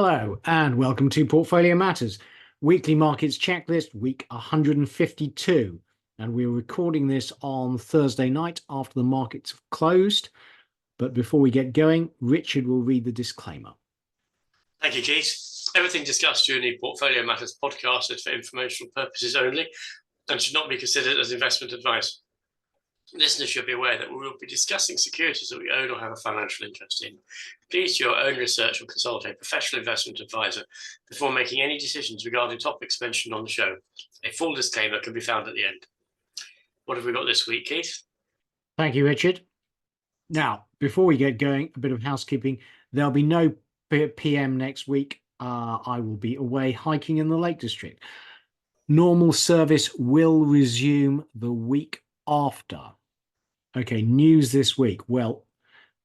Hello and welcome to Portfolio Matters, weekly markets checklist, week 152. And we're recording this on Thursday night after the markets have closed. But before we get going, Richard will read the disclaimer. Thank you, Keith. Everything discussed during the Portfolio Matters podcast is for informational purposes only and should not be considered as investment advice. Listeners should be aware that we will be discussing securities that we own or have a financial interest in. Please do your own research or consult a professional investment advisor before making any decisions regarding topics mentioned on the show. A full disclaimer can be found at the end. What have we got this week, Keith? Thank you, Richard. Now, before we get going, a bit of housekeeping. There'll be no PM next week. I will be away hiking in the Lake District. Normal service will resume the week after. Okay, news this week. Well,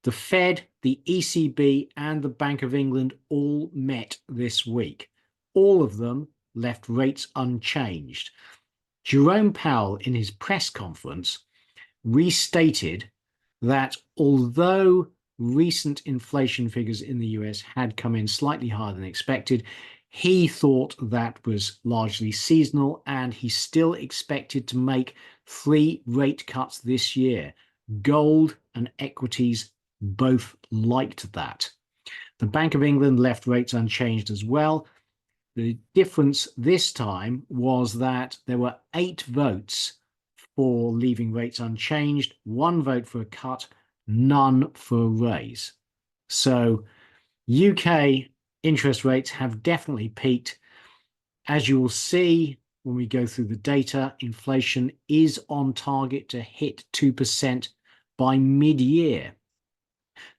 the Fed, the ECB, and the Bank of England all met this week. All of them left rates unchanged. Jerome Powell, in his press conference, restated that although recent inflation figures in the US had come in slightly higher than expected, he thought that was largely seasonal, and he still expected to make 3 rate cuts this year. Gold and equities both liked that. The Bank of England left rates unchanged as well. The difference this time was that there were 8 votes for leaving rates unchanged, 1 vote for a cut, none for a raise. So UK interest rates have definitely peaked. As you will see when we go through the data, inflation is on target to hit 2% by mid-year.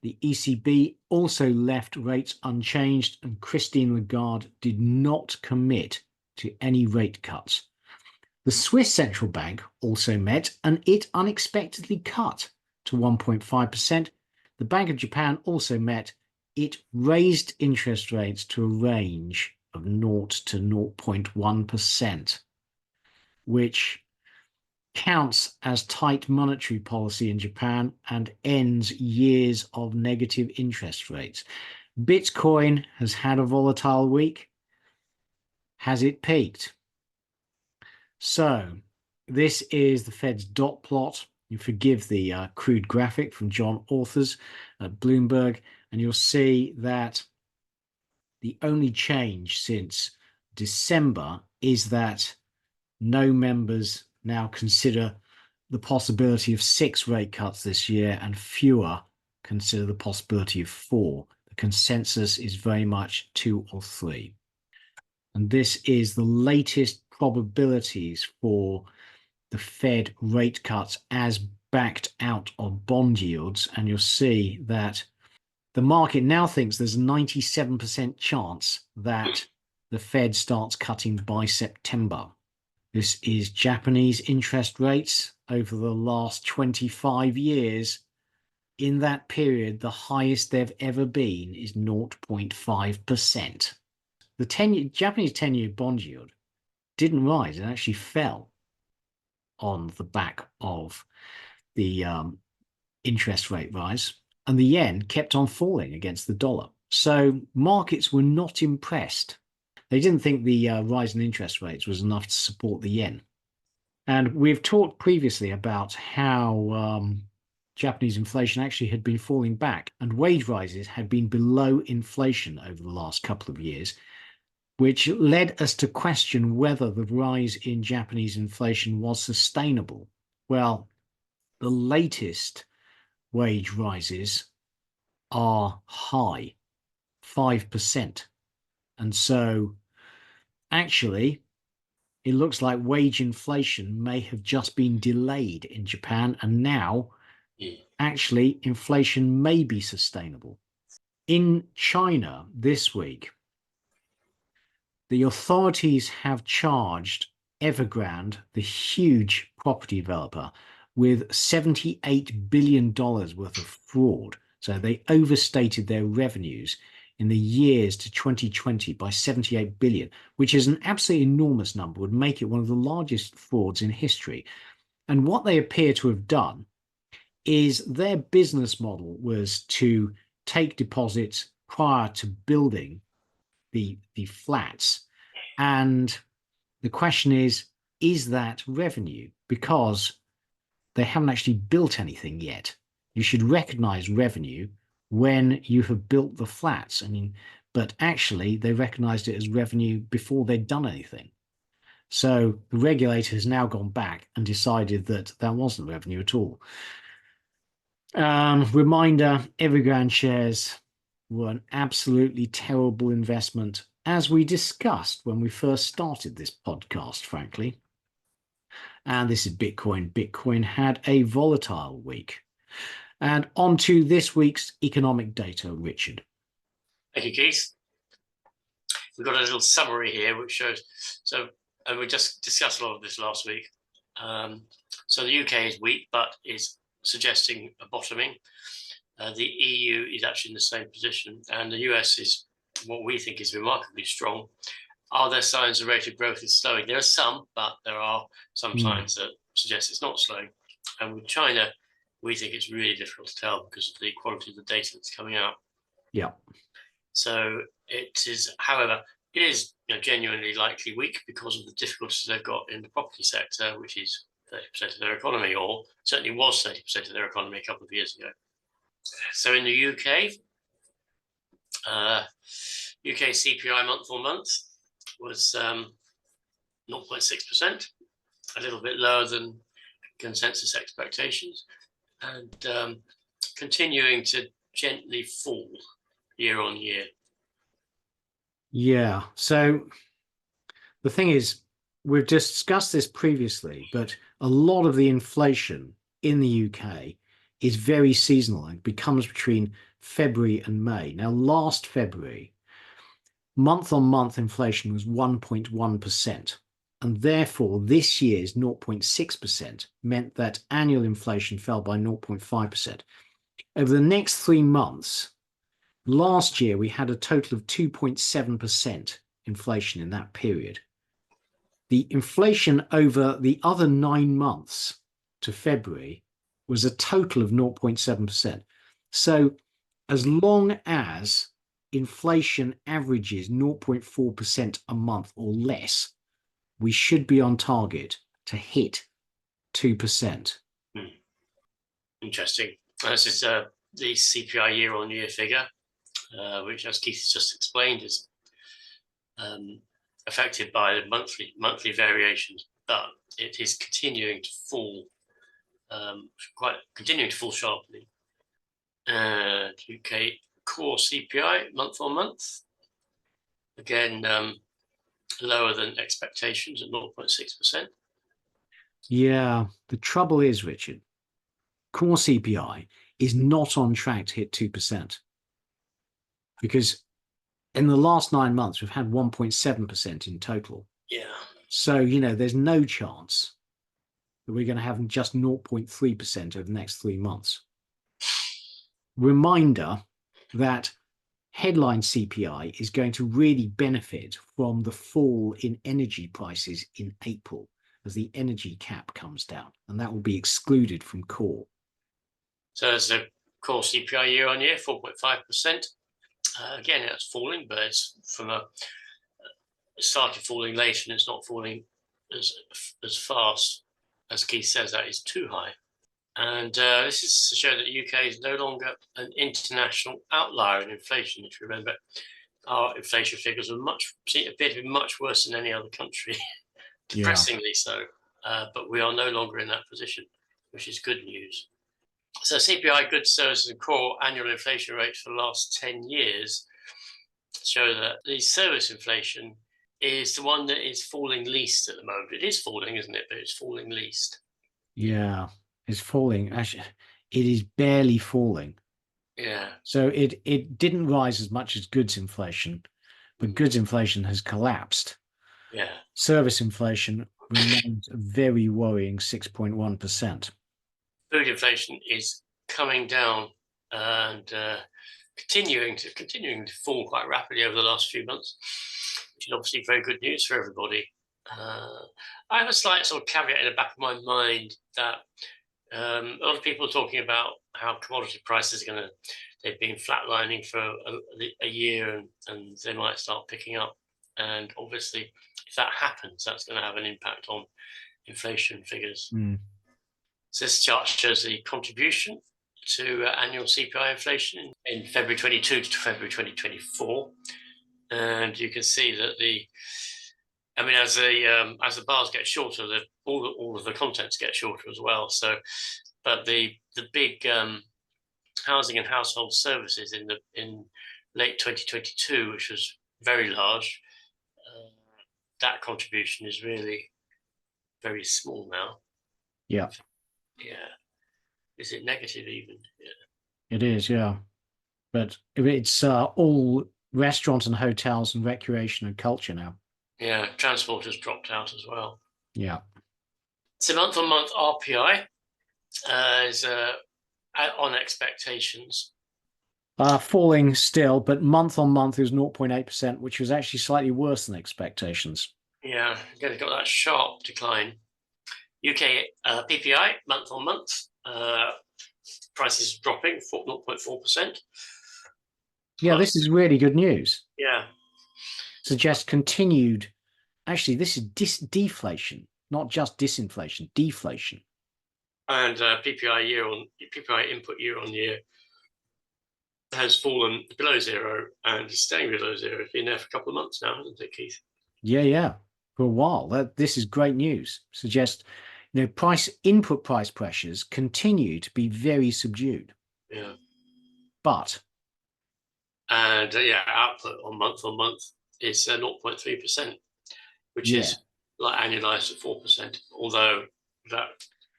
The ECB also left rates unchanged, and Christine Lagarde did not commit to any rate cuts. The Swiss central bank also met, and it unexpectedly cut to 1.5%. The Bank of Japan also met. It raised interest rates to a range of 0 to 0.1%, which counts as tight monetary policy in Japan and ends years of negative interest rates. Bitcoin has had a volatile week. Has it peaked? So this is the Fed's dot plot. You forgive the crude graphic from John Authers at Bloomberg, and you'll see that the only change since December is that no members now consider the possibility of 6 rate cuts this year, and fewer consider the possibility of 4. The consensus is very much 2 or 3. And this is the latest probabilities for the Fed rate cuts as backed out of bond yields. And you'll see that the market now thinks there's a 97% chance that the Fed starts cutting by September. This is Japanese interest rates over the last 25 years. In that period, the highest they've ever been is 0.5%. The Japanese 10-year bond yield didn't rise. It actually fell on the back of the interest rate rise, and the yen kept on falling against the dollar. So markets were not impressed. They didn't think the rise in interest rates was enough to support the yen. And we've talked previously about how Japanese inflation actually had been falling back, and wage rises had been below inflation over the last couple of years, which led us to question whether the rise in Japanese inflation was sustainable. Well, the latest wage rises are high, 5%. And so actually, it looks like wage inflation may have just been delayed in Japan, and now actually inflation may be sustainable. In China this week, the authorities have charged Evergrande, the huge property developer, with $78 billion worth of fraud. So they overstated their revenues in the years to 2020 by 78 billion, which is an absolutely enormous number, would make it one of the largest frauds in history. And what they appear to have done is their business model was to take deposits prior to building the flats. And the question is that revenue? Because they haven't actually built anything yet. You should recognize revenue when you have built the flats. But actually they recognized it as revenue before they'd done anything. So the regulator has now gone back and decided that that wasn't revenue at all. Reminder, Evergrande shares were an absolutely terrible investment, as we discussed when we first started this podcast, frankly. And this is Bitcoin. Bitcoin had a volatile week. And on to this week's economic data, Richard. Thank you, Keith. We've got a little summary here which shows, and we just discussed a lot of this last week. So the UK is weak, but is suggesting a bottoming. The EU is actually in the same position, and the US is what we think is remarkably strong. Are there signs the rate of growth is slowing? There are some, but there are some signs that suggest it's not slowing. And with China, we think it's really difficult to tell because of the quality of the data that's coming out. Yeah. So it is, however, it is genuinely likely weak because of the difficulties they've got in the property sector, which is 30% of their economy, or certainly was 30% of their economy a couple of years ago. So in the UK, UK CPI month on month was 0.6%, a little bit lower than consensus expectations, and continuing to gently fall year on year. Yeah. So the thing is, we've discussed this previously, but a lot of the inflation in the UK is very seasonal and becomes between February and May. Now, last February, month-on-month inflation was 1.1%, and therefore this year's 0.6% meant that annual inflation fell by 0.5%. Over the next 3 months, last year we had a total of 2.7% inflation in that period. The inflation over the other 9 months to February was a total of 0.7%. So as long as inflation averages 0.4% a month or less, we should be on target to hit 2%. Interesting. This is the CPI year-on-year figure, which, as Keith has just explained, is affected by the monthly variations, but it is continuing to fall, sharply. UK core CPI month on month, again lower than expectations at 0.6%. Yeah, the trouble is, Richard, core CPI is not on track to hit 2%, because in the last 9 months we've had 1.7% in total. Yeah. So there's no chance that we're going to have just 0.3% over the next 3 months. Reminder that headline CPI is going to really benefit from the fall in energy prices in April as the energy cap comes down, and that will be excluded from core. So as the core CPI year on year, 4.5%. Again, it's falling, but it's it started falling late, and it's not falling as fast as Keith says. That is too high. And this is to show that the UK is no longer an international outlier in inflation. If you remember, our inflation figures appear to be much worse than any other country, depressingly so. But we are no longer in that position, which is good news. So CPI, goods, services, and core annual inflation rates for the last 10 years show that the service inflation is the one that is falling least at the moment. It is falling, isn't it? But it's falling least. Yeah, it's falling. Actually, it is barely falling. Yeah. So it didn't rise as much as goods inflation, but goods inflation has collapsed. Yeah. Service inflation remains a very worrying 6.1%. Food inflation is coming down and continuing to fall quite rapidly over the last few months, which is obviously very good news for everybody. I have a slight sort of caveat in the back of my mind that a lot of people are talking about how commodity prices are they've been flatlining for a year, and they might start picking up. And obviously, if that happens, that's going to have an impact on inflation figures. So this chart shows the contribution to annual CPI inflation in February 22 to February 2024. And you can see that as the bars get shorter, all of the contents get shorter as well. So, but the big housing and household services in late 2022, which was very large, that contribution is really very small now. Yeah. Yeah. Is it negative even? Yeah. It is, yeah. But it's all restaurants and hotels and recreation and culture now. Yeah, transport has dropped out as well. Yeah. So month-on-month RPI is on expectations. Falling still, but month on month is 0.8%, which was actually slightly worse than expectations. Yeah, again, got that sharp decline. UK PPI month on month, prices dropping 0.4%. Yeah, this is really good news. Yeah. Suggests continued. Actually, this is deflation, not just disinflation, deflation. And PPI input year on year has fallen below zero and is staying below zero. It's been there for a couple of months now, hasn't it, Keith? Yeah, for a while. This is great news. Suggests, input price pressures continue to be very subdued. Yeah. But output on month is 0.3%, which is like annualized at 4%. Although that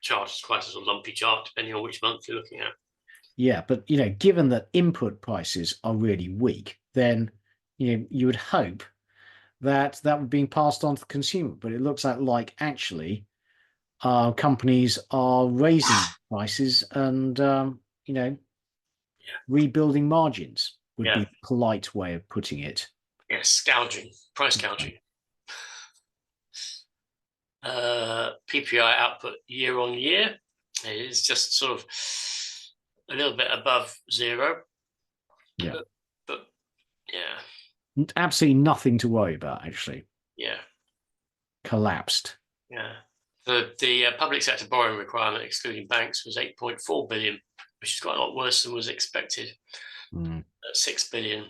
chart is quite a sort of lumpy chart depending on which month you're looking at. Yeah, but given that input prices are really weak, then you would hope that would be passed on to the consumer. But it looks like actually companies are raising prices and rebuilding margins would be a polite way of putting it. Yes, price gouging. PPI output year on year is just sort of a little bit above zero. Yeah. But yeah. Absolutely nothing to worry about, actually. Yeah. Collapsed. Yeah. The public sector borrowing requirement, excluding banks, was 8.4 billion, which is quite a lot worse than was expected. At 6 billion.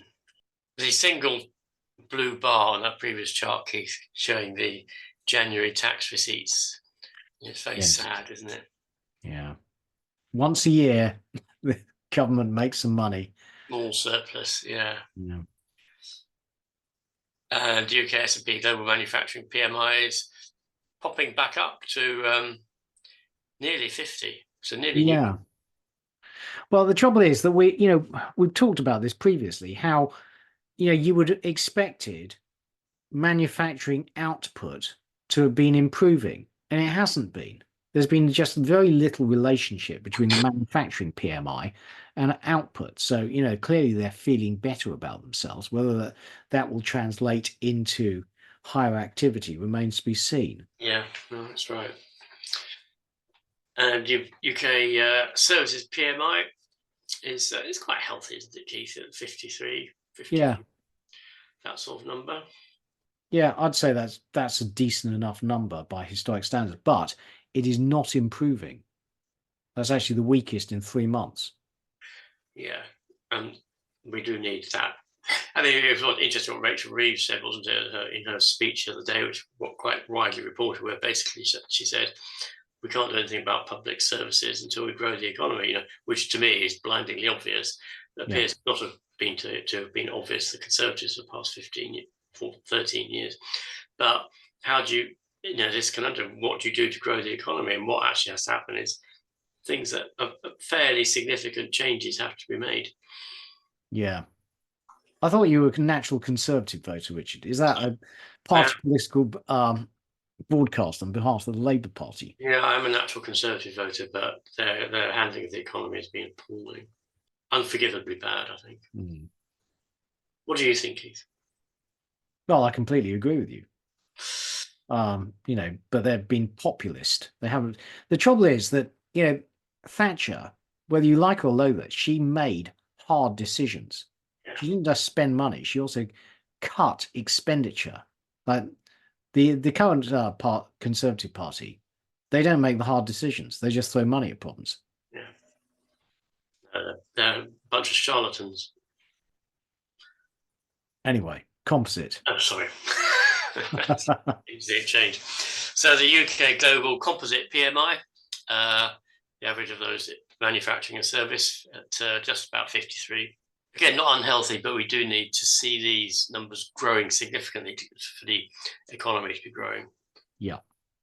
The single blue bar on that previous chart, Keith, showing the January tax receipts. It's very sad, isn't it? Yeah. Once a year, the government makes some money. Small surplus, yeah. Yeah. And UK S&P Global Manufacturing PMI is popping back up to nearly 50. So nearly. Yeah. Well, the trouble is that we've talked about this previously, how, you would have expected manufacturing output to have been improving, and it hasn't been. There's been just very little relationship between the manufacturing PMI and output. So, clearly they're feeling better about themselves. Whether that will translate into higher activity remains to be seen. Yeah, no, that's right. And UK services PMI is quite healthy, isn't it, Keith? At 53, 50. Yeah. That sort of number. Yeah, I'd say that's a decent enough number by historic standards, but it is not improving. That's actually the weakest in 3 months. Yeah, and we do need that. I mean, it was interesting what Rachel Reeves said, wasn't it, in her speech the other day, which was quite widely reported, where basically she said, we can't do anything about public services until we grow the economy, which to me is blindingly obvious. It appears not to have been obvious to the Conservatives for the past 13 years. But how do you, this conundrum, what do you do to grow the economy? And what actually has to happen is things that are fairly significant changes have to be made. Yeah. I thought you were a natural Conservative voter, Richard. Is that a party political broadcast on behalf of the Labour Party? Yeah, I'm a natural Conservative voter, but their handling of the economy has been appalling. Unforgivably bad, I think. What do you think, Keith? Well, I completely agree with you. But they've been populist. They haven't. The trouble is that, Thatcher whether you like or loathe it, she made hard decisions. Yeah. She didn't just spend money; she also cut expenditure. Like the current Conservative Party, they don't make the hard decisions; they just throw money at problems. Yeah, they're a bunch of charlatans. Anyway, composite. Oh, sorry. Easy change. So the UK Global Composite PMI, the average of those manufacturing and service at just about 53. Again, not unhealthy, but we do need to see these numbers growing significantly for the economy to be growing. Yeah.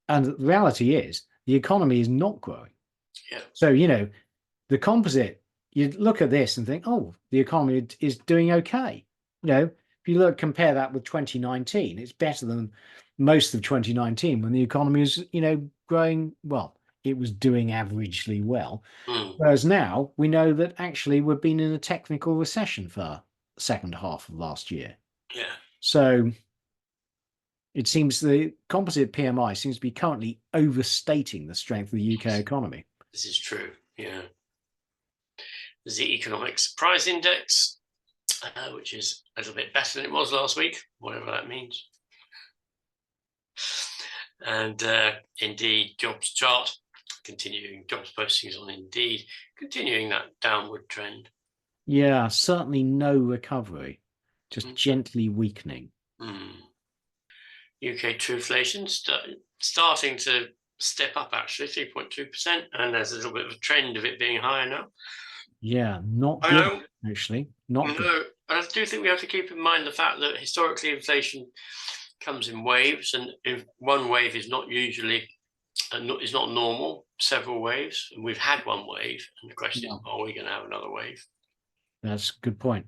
And the reality is the economy is not growing. Yeah. So, the composite, you look at this and think, oh, the economy is doing okay. If you compare that with 2019, it's better than most of 2019 when the economy is, growing. Well, it was doing averagely well. Whereas now we know that actually we've been in a technical recession for the second half of last year. Yeah. So it seems the composite PMI seems to be currently overstating the strength of the UK economy. This is true. Yeah. There's the Economics Price Index, which is a little bit better than it was last week, whatever that means. And Indeed jobs chart, continuing jobs postings on Indeed, continuing that downward trend. Yeah, certainly no recovery, just gently weakening. UK trueflation starting to step up, actually, 3.2%, and there's a little bit of a trend of it being higher now. Yeah, not good, actually. Not good. And I do think we have to keep in mind the fact that historically inflation comes in waves, and if one wave is not usually is not normal, several waves, and we've had one wave, and the question is, are we going to have another wave? That's a good point.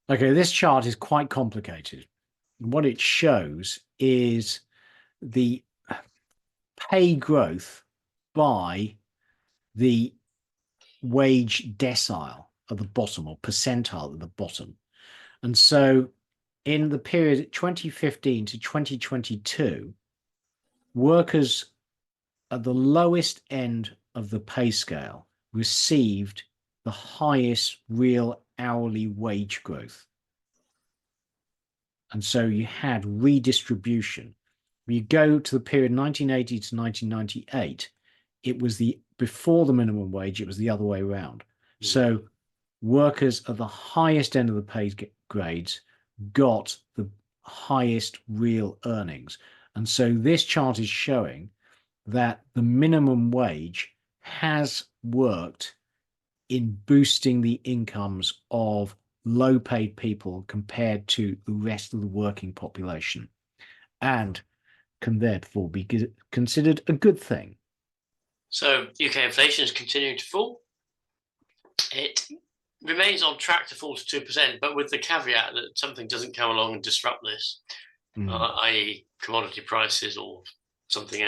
Okay, this chart is quite complicated. What it shows is the pay growth by the wage decile at the bottom, or percentile at the bottom. And so in the period 2015 to 2022, workers at the lowest end of the pay scale received the highest real hourly wage growth. And so you had redistribution. When you go to the period 1980 to 1998, it was before the minimum wage, it was the other way around. So workers at the highest end of the pay grades got the highest real earnings. And so this chart is showing that the minimum wage has worked in boosting the incomes of low-paid people compared to the rest of the working population, and can therefore be considered a good thing. So UK inflation is continuing to fall. It remains on track to fall to 2%, but with the caveat that something doesn't come along and disrupt this, i.e. commodity prices or something.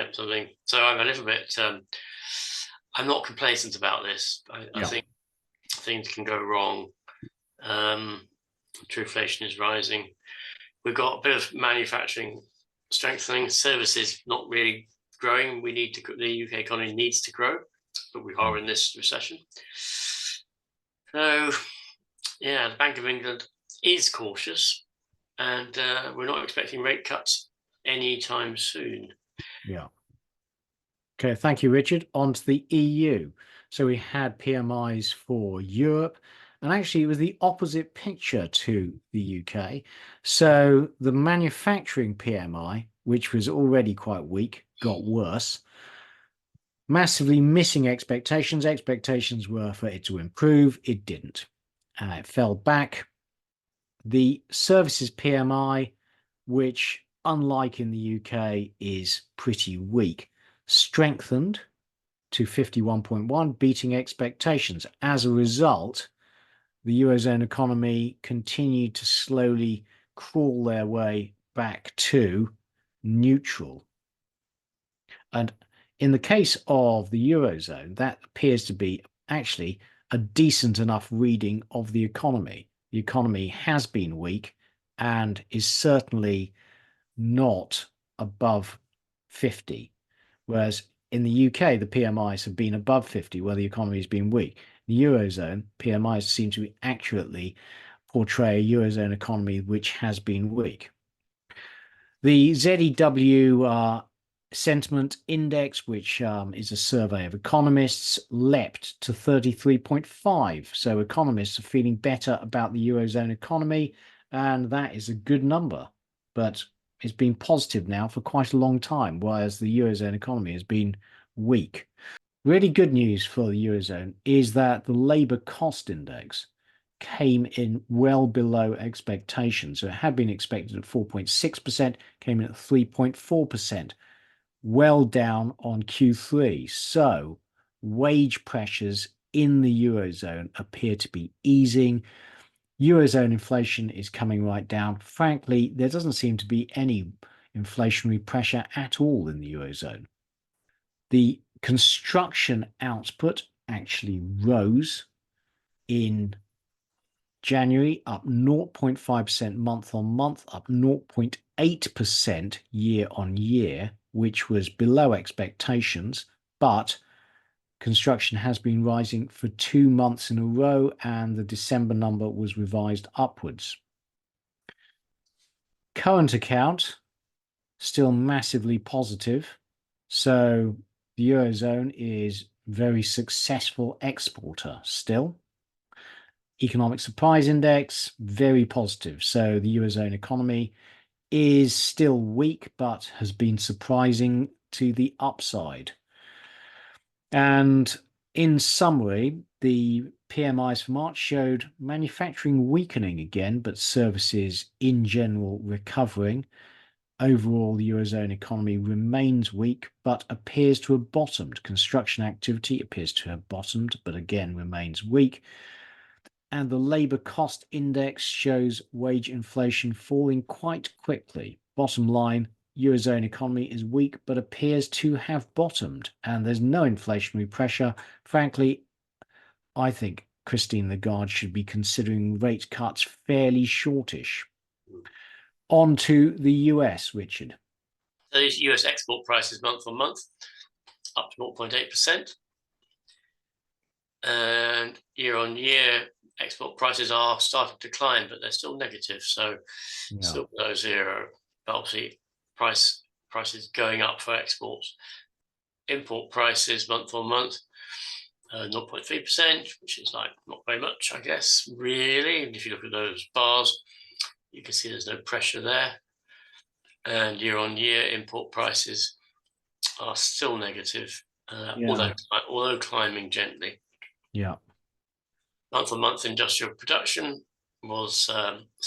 So I'm a little bit, I'm not complacent about this. I think things can go wrong. Trueflation is rising. We've got a bit of manufacturing strengthening, services not really growing. The UK economy needs to grow, but we are in this recession. So, yeah, the Bank of England is cautious, and we're not expecting rate cuts anytime soon. Yeah. Okay, thank you, Richard. On to the EU. So we had PMIs for Europe, and actually it was the opposite picture to the UK. So the manufacturing PMI, which was already quite weak, got worse. Massively missing expectations. Expectations were for it to improve. It didn't. It fell back. The services PMI, which unlike in the UK is pretty weak, strengthened to 51.1, beating expectations. As a result, the Eurozone economy continued to slowly crawl their way back to neutral. And in the case of the Eurozone, that appears to be actually a decent enough reading of the economy. The economy has been weak and is certainly not above 50, whereas in the UK, the PMIs have been above 50, where the economy has been weak. In the Eurozone, PMIs seem to accurately portray a Eurozone economy which has been weak. The ZEW Sentiment Index, which is a survey of economists, leapt to 33.5. So economists are feeling better about the Eurozone economy, and that is a good number. But it's been positive now for quite a long time, whereas the Eurozone economy has been weak. Really good news for the Eurozone is that the labour cost index came in well below expectations. So it had been expected at 4.6%, came in at 3.4%, well down on Q3. So wage pressures in the Eurozone appear to be easing. Eurozone inflation is coming right down. Frankly, there doesn't seem to be any inflationary pressure at all in the Eurozone. The construction output actually rose in January, up 0.5% month on month, up 0.8% year on year, which was below expectations, but construction has been rising for 2 months in a row, and the December number was revised upwards. Current account, still massively positive. So the Eurozone is very successful exporter still. Economic surprise index, very positive. So the Eurozone economy is still weak, but has been surprising to the upside. And in summary, the PMIs for March showed manufacturing weakening again, but services in general recovering. Overall, the Eurozone economy remains weak, but appears to have bottomed. Construction activity appears to have bottomed, but again remains weak. And the labour cost index shows wage inflation falling quite quickly. Bottom line, Eurozone economy is weak, but appears to have bottomed, and there's no inflationary pressure. Frankly, I think Christine Lagarde should be considering rate cuts fairly shortish. On to the US, Richard. Those US export prices month on month, up to 0.8%. And year on year, export prices are starting to climb, but they're still negative. So still below zero. But obviously, prices going up for exports. Import prices month on month, 0.3%, which is like not very much, I guess, really. And if you look at those bars, you can see there's no pressure there. And year on year, import prices are still negative, although climbing gently. Yeah. Month on month industrial production was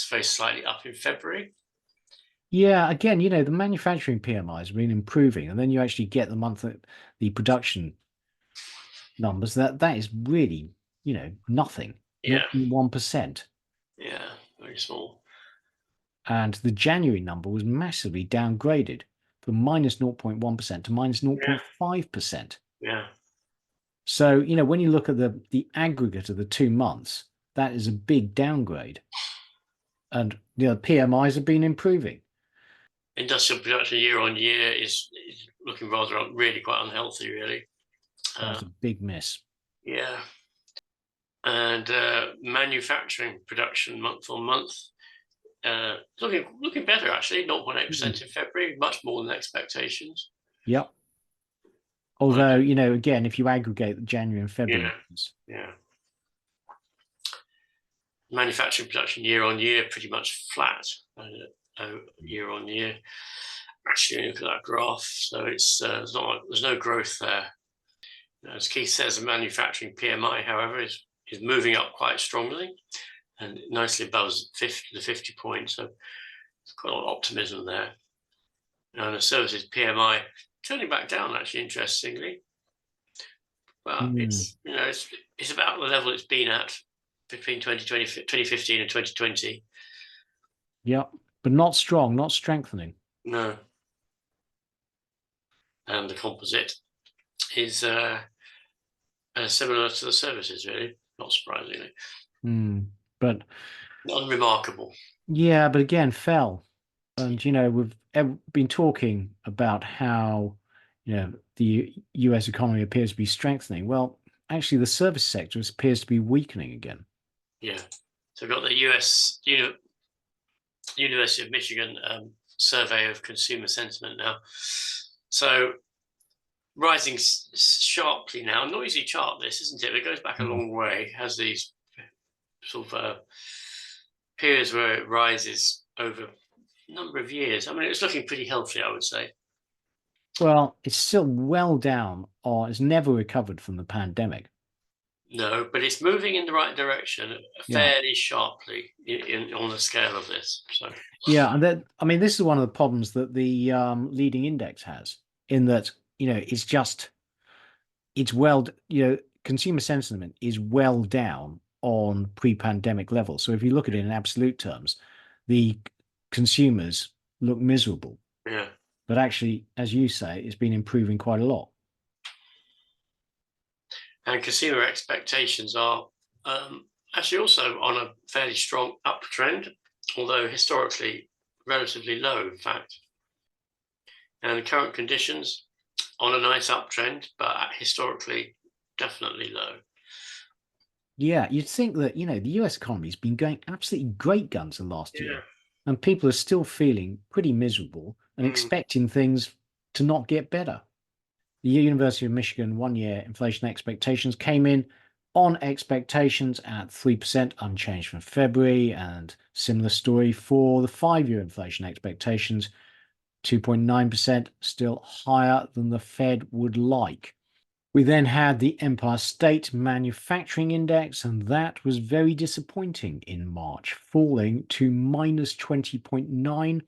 very slightly up in February. Yeah, again, the manufacturing PMIs have been improving, and then you actually get the production numbers. That is really, nothing. Yeah. 0.1%. Yeah, very small. And the January number was massively downgraded from minus 0.1% to minus 0.5%. Yeah. So, when you look at the aggregate of the 2 months, that is a big downgrade. And PMIs have been improving. Industrial production year on year is looking really quite unhealthy, really. That's a big miss. Yeah. And manufacturing production month on month, looking better, actually. 0.8% in February, much more than expectations. Yep. Although, again, if you aggregate the January and February. Yeah. Manufacturing production year on year, pretty much flat year on year. Actually, look at that graph. So there's no growth there. As Keith says, the manufacturing PMI, however, is moving up quite strongly and nicely above the 50 points. So there's quite a lot of optimism there. And the services PMI turning back down, actually, interestingly. Well, it's about the level it's been at between 2015 and 2020. Yeah, but not strong, not strengthening. No. And the composite is similar to the services, really, not surprisingly. But unremarkable. Yeah, but again, fell. And, we've been talking about how, the US economy appears to be strengthening. Well, actually the service sector appears to be weakening again. Yeah. So we've got the University of Michigan survey of consumer sentiment now. So rising sharply now. Noisy chart, this, isn't it? It goes back a long way. Has these sort of periods where it rises over a number of years. I mean, it's looking pretty healthy, I would say. Well, it's still well down, or it's never recovered from the pandemic. No, but it's moving in the right direction fairly sharply on the scale of this. So yeah, and that, I mean, this is one of the problems that the leading index has, in that, it's well, consumer sentiment is well down on pre-pandemic levels. So if you look at it in absolute terms, the consumers look miserable. yeah. But actually, as you say, it's been improving quite a lot. And consumer expectations are actually also on a fairly strong uptrend, although historically relatively low, in fact. And current conditions on a nice uptrend, but historically definitely low. Yeah, you'd think that, the US economy has been going absolutely great guns the last year, and people are still feeling pretty miserable and expecting things to not get better. The University of Michigan 1-year inflation expectations came in on expectations at 3%, unchanged from February, and similar story for the 5-year inflation expectations, 2.9%, still higher than the Fed would like. We then had the Empire State Manufacturing Index, and that was very disappointing in March, falling to minus 20.9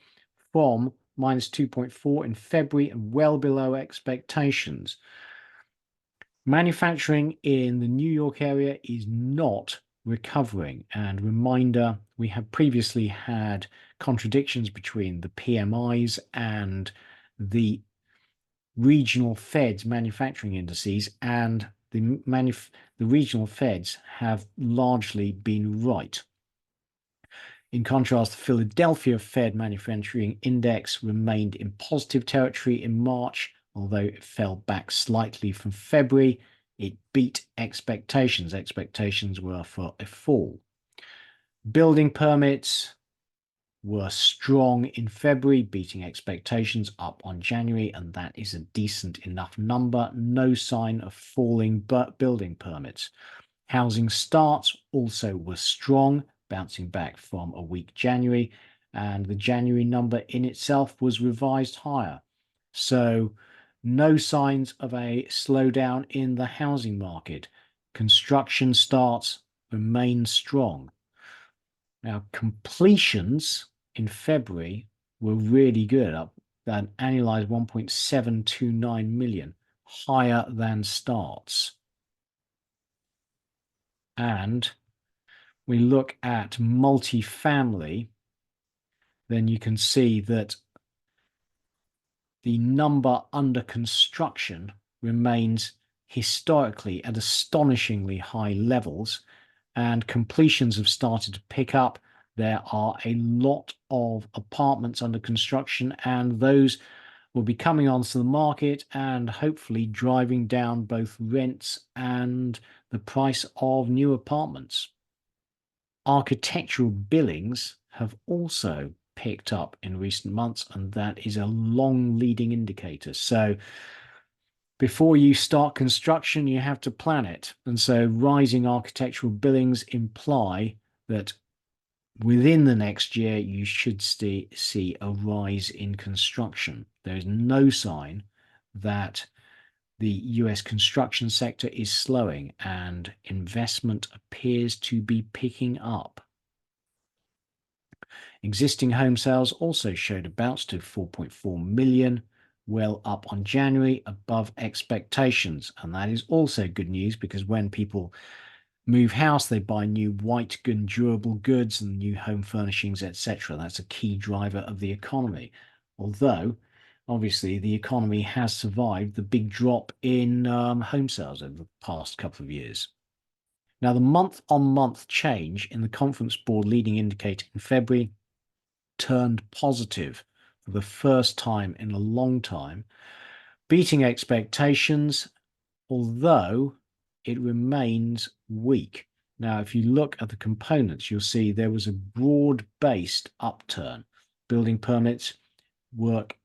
from minus 2.4 in February, and well below expectations. Manufacturing in the New York area is not recovering. And reminder, we have previously had contradictions between the PMIs and the regional Fed's manufacturing indices, and the regional Feds have largely been right. In contrast, the Philadelphia Fed Manufacturing Index remained in positive territory in March, although it fell back slightly from February. It beat expectations. Expectations were for a fall. Building permits were strong in February, beating expectations, up on January, and that is a decent enough number. No sign of falling building permits. Housing starts also were strong, bouncing back from a weak January, and the January number in itself was revised higher. So no signs of a slowdown in the housing market. Construction starts remain strong. Now, completions in February were really good, up an annualized 1.729 million, higher than starts. And we look at multifamily, then you can see that the number under construction remains historically at astonishingly high levels, and completions have started to pick up. There are a lot of apartments under construction, and those will be coming onto the market and hopefully driving down both rents and the price of new apartments. Architectural billings have also picked up in recent months, and that is a long leading indicator. So before you start construction, you have to plan it. And so rising architectural billings imply that within the next year, you should see a rise in construction. There is no sign that the US construction sector is slowing, and investment appears to be picking up. Existing home sales also showed a bounce to 4.4 million, well up on January, above expectations. And that is also good news, because when people move house, they buy new white and durable goods and new home furnishings, etc. That's a key driver of the economy. Although, obviously, the economy has survived the big drop in home sales over the past couple of years. Now, the month-on-month change in the Conference Board leading indicator in February turned positive for the first time in a long time, beating expectations, although it remains weak. Now, if you look at the components, you'll see there was a broad-based upturn. Building permits,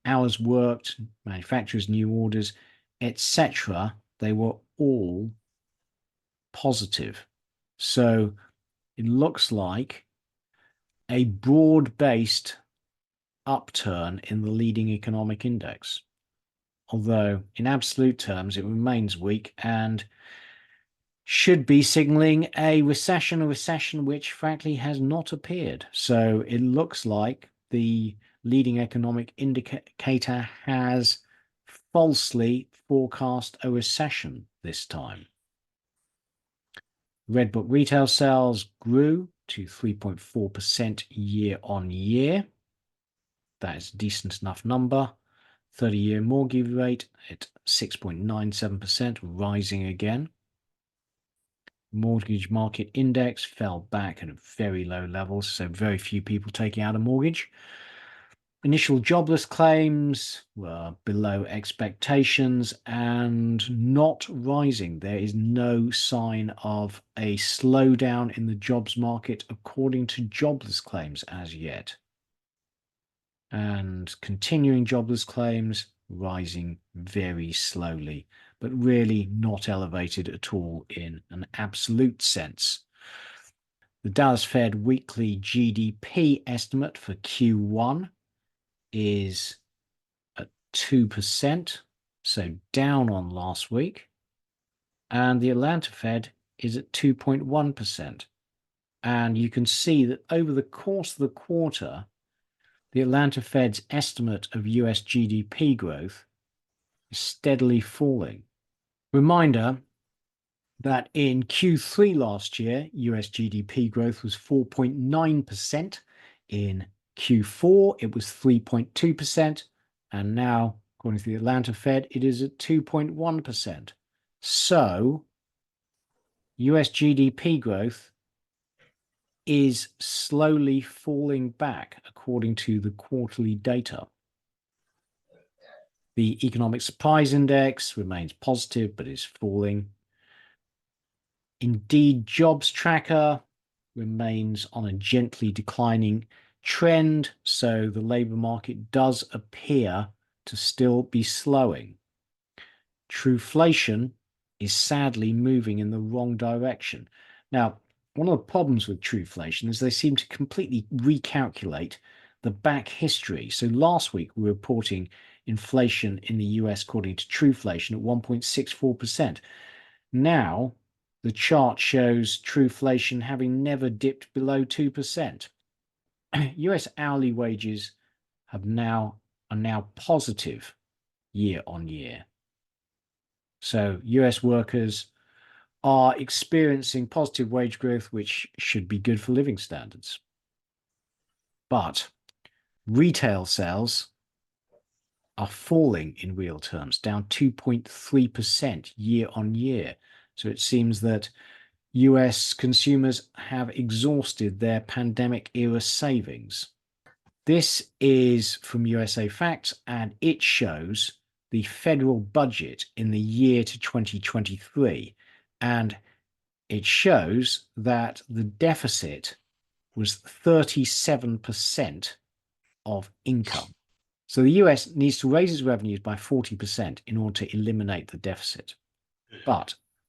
hours worked, manufacturers' new orders, etc. They were all positive. So it looks like a broad-based upturn in the leading economic index. Although in absolute terms, it remains weak and should be signaling a recession which frankly has not appeared. So it looks like the leading economic indicator has falsely forecast a recession this time. Redbook retail sales grew to 3.4% year on year. That is a decent enough number. 30-year mortgage rate at 6.97%, rising again. Mortgage market index fell back at very low levels, so very few people taking out a mortgage. Initial jobless claims were below expectations and not rising. There is no sign of a slowdown in the jobs market according to jobless claims as yet. And continuing jobless claims rising very slowly, but really not elevated at all in an absolute sense. The Dallas Fed weekly GDP estimate for Q1 is at 2%, so down on last week. And the Atlanta Fed is at 2.1%. And you can see that over the course of the quarter, the Atlanta Fed's estimate of US GDP growth is steadily falling. Reminder that in Q3 last year, US GDP growth was 4.9%. In Q4, it was 3.2%. And now, according to the Atlanta Fed, it is at 2.1%. So, US GDP growth is slowly falling back according to the quarterly data. The economic surprise index remains positive but is falling. Indeed, jobs tracker remains on a gently declining trend, so the labor market does appear to still be slowing. Trueflation is sadly moving in the wrong direction. Now, one of the problems with trueflation is they seem to completely recalculate the back history. So last week we were reporting inflation in the US according to trueflation at 1.64%. Now the chart shows trueflation having never dipped below 2%. US hourly wages are now positive year on year. So US workers are experiencing positive wage growth, which should be good for living standards. But retail sales are falling in real terms, down 2.3% year on year. So it seems that US consumers have exhausted their pandemic era savings. This is from USA Facts, and it shows the federal budget in the year to 2023. And it shows that the deficit was 37% of income. So the US needs to raise its revenues by 40% in order to eliminate the deficit,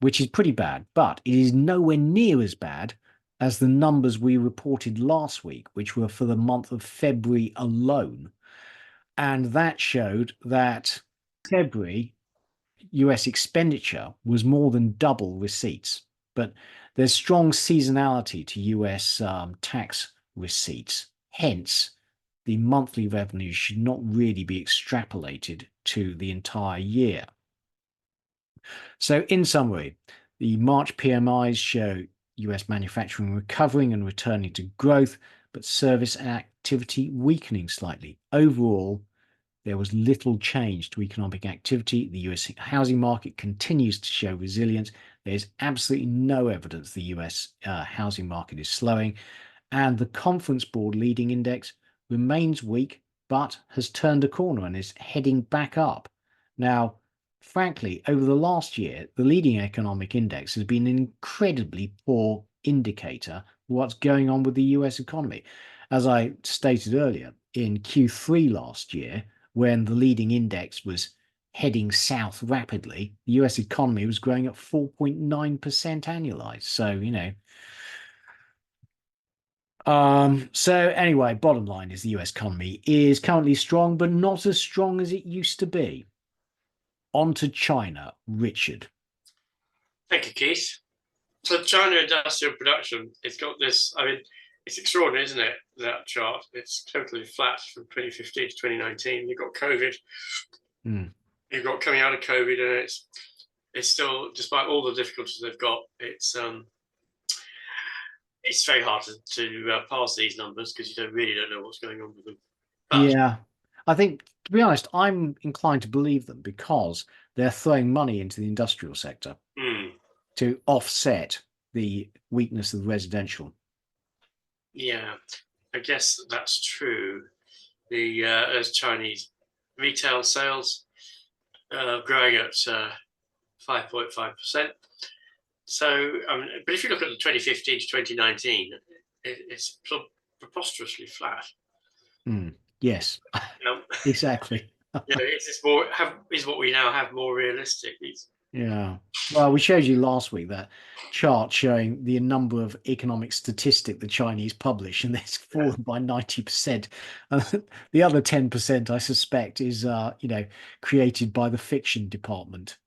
which is pretty bad, but it is nowhere near as bad as the numbers we reported last week, which were for the month of February alone. And that showed that February US expenditure was more than double receipts. But there's strong seasonality to US tax receipts. Hence, the monthly revenues should not really be extrapolated to the entire year. So in summary, the March PMIs show US manufacturing recovering and returning to growth, but service activity weakening slightly. Overall, there was little change to economic activity. The US housing market continues to show resilience. There's absolutely no evidence the US housing market is slowing. And the Conference Board leading index remains weak, but has turned a corner and is heading back up. Now, frankly, over the last year, the leading economic index has been an incredibly poor indicator of what's going on with the US economy. As I stated earlier, in Q3 last year, when the leading index was heading south rapidly, the US economy was growing at 4.9% annualized. So, so anyway, bottom line is the US economy is currently strong, but not as strong as it used to be. On to China, Richard. Thank you, Keith. So China industrial production, it's got this, it's extraordinary, isn't it, that chart? It's totally flat from 2015 to 2019. You've got COVID. You've got coming out of COVID, and it's still, despite all the difficulties they've got, it's very hard to parse these numbers because you don't know what's going on with them. But, yeah, I think, to be honest, I'm inclined to believe them because they're throwing money into the industrial sector to offset the weakness of the residential. Yeah, I guess that's true. There's Chinese retail sales growing at 5.5%. So, but if you look at the 2015 to 2019, it's sort of preposterously flat. Yes, exactly. Is what we now have more realistic? Yeah. Well, we showed you last week that chart showing the number of economic statistic the Chinese publish, and it's fallen by 90%. The other 10%, I suspect, is created by the fiction department.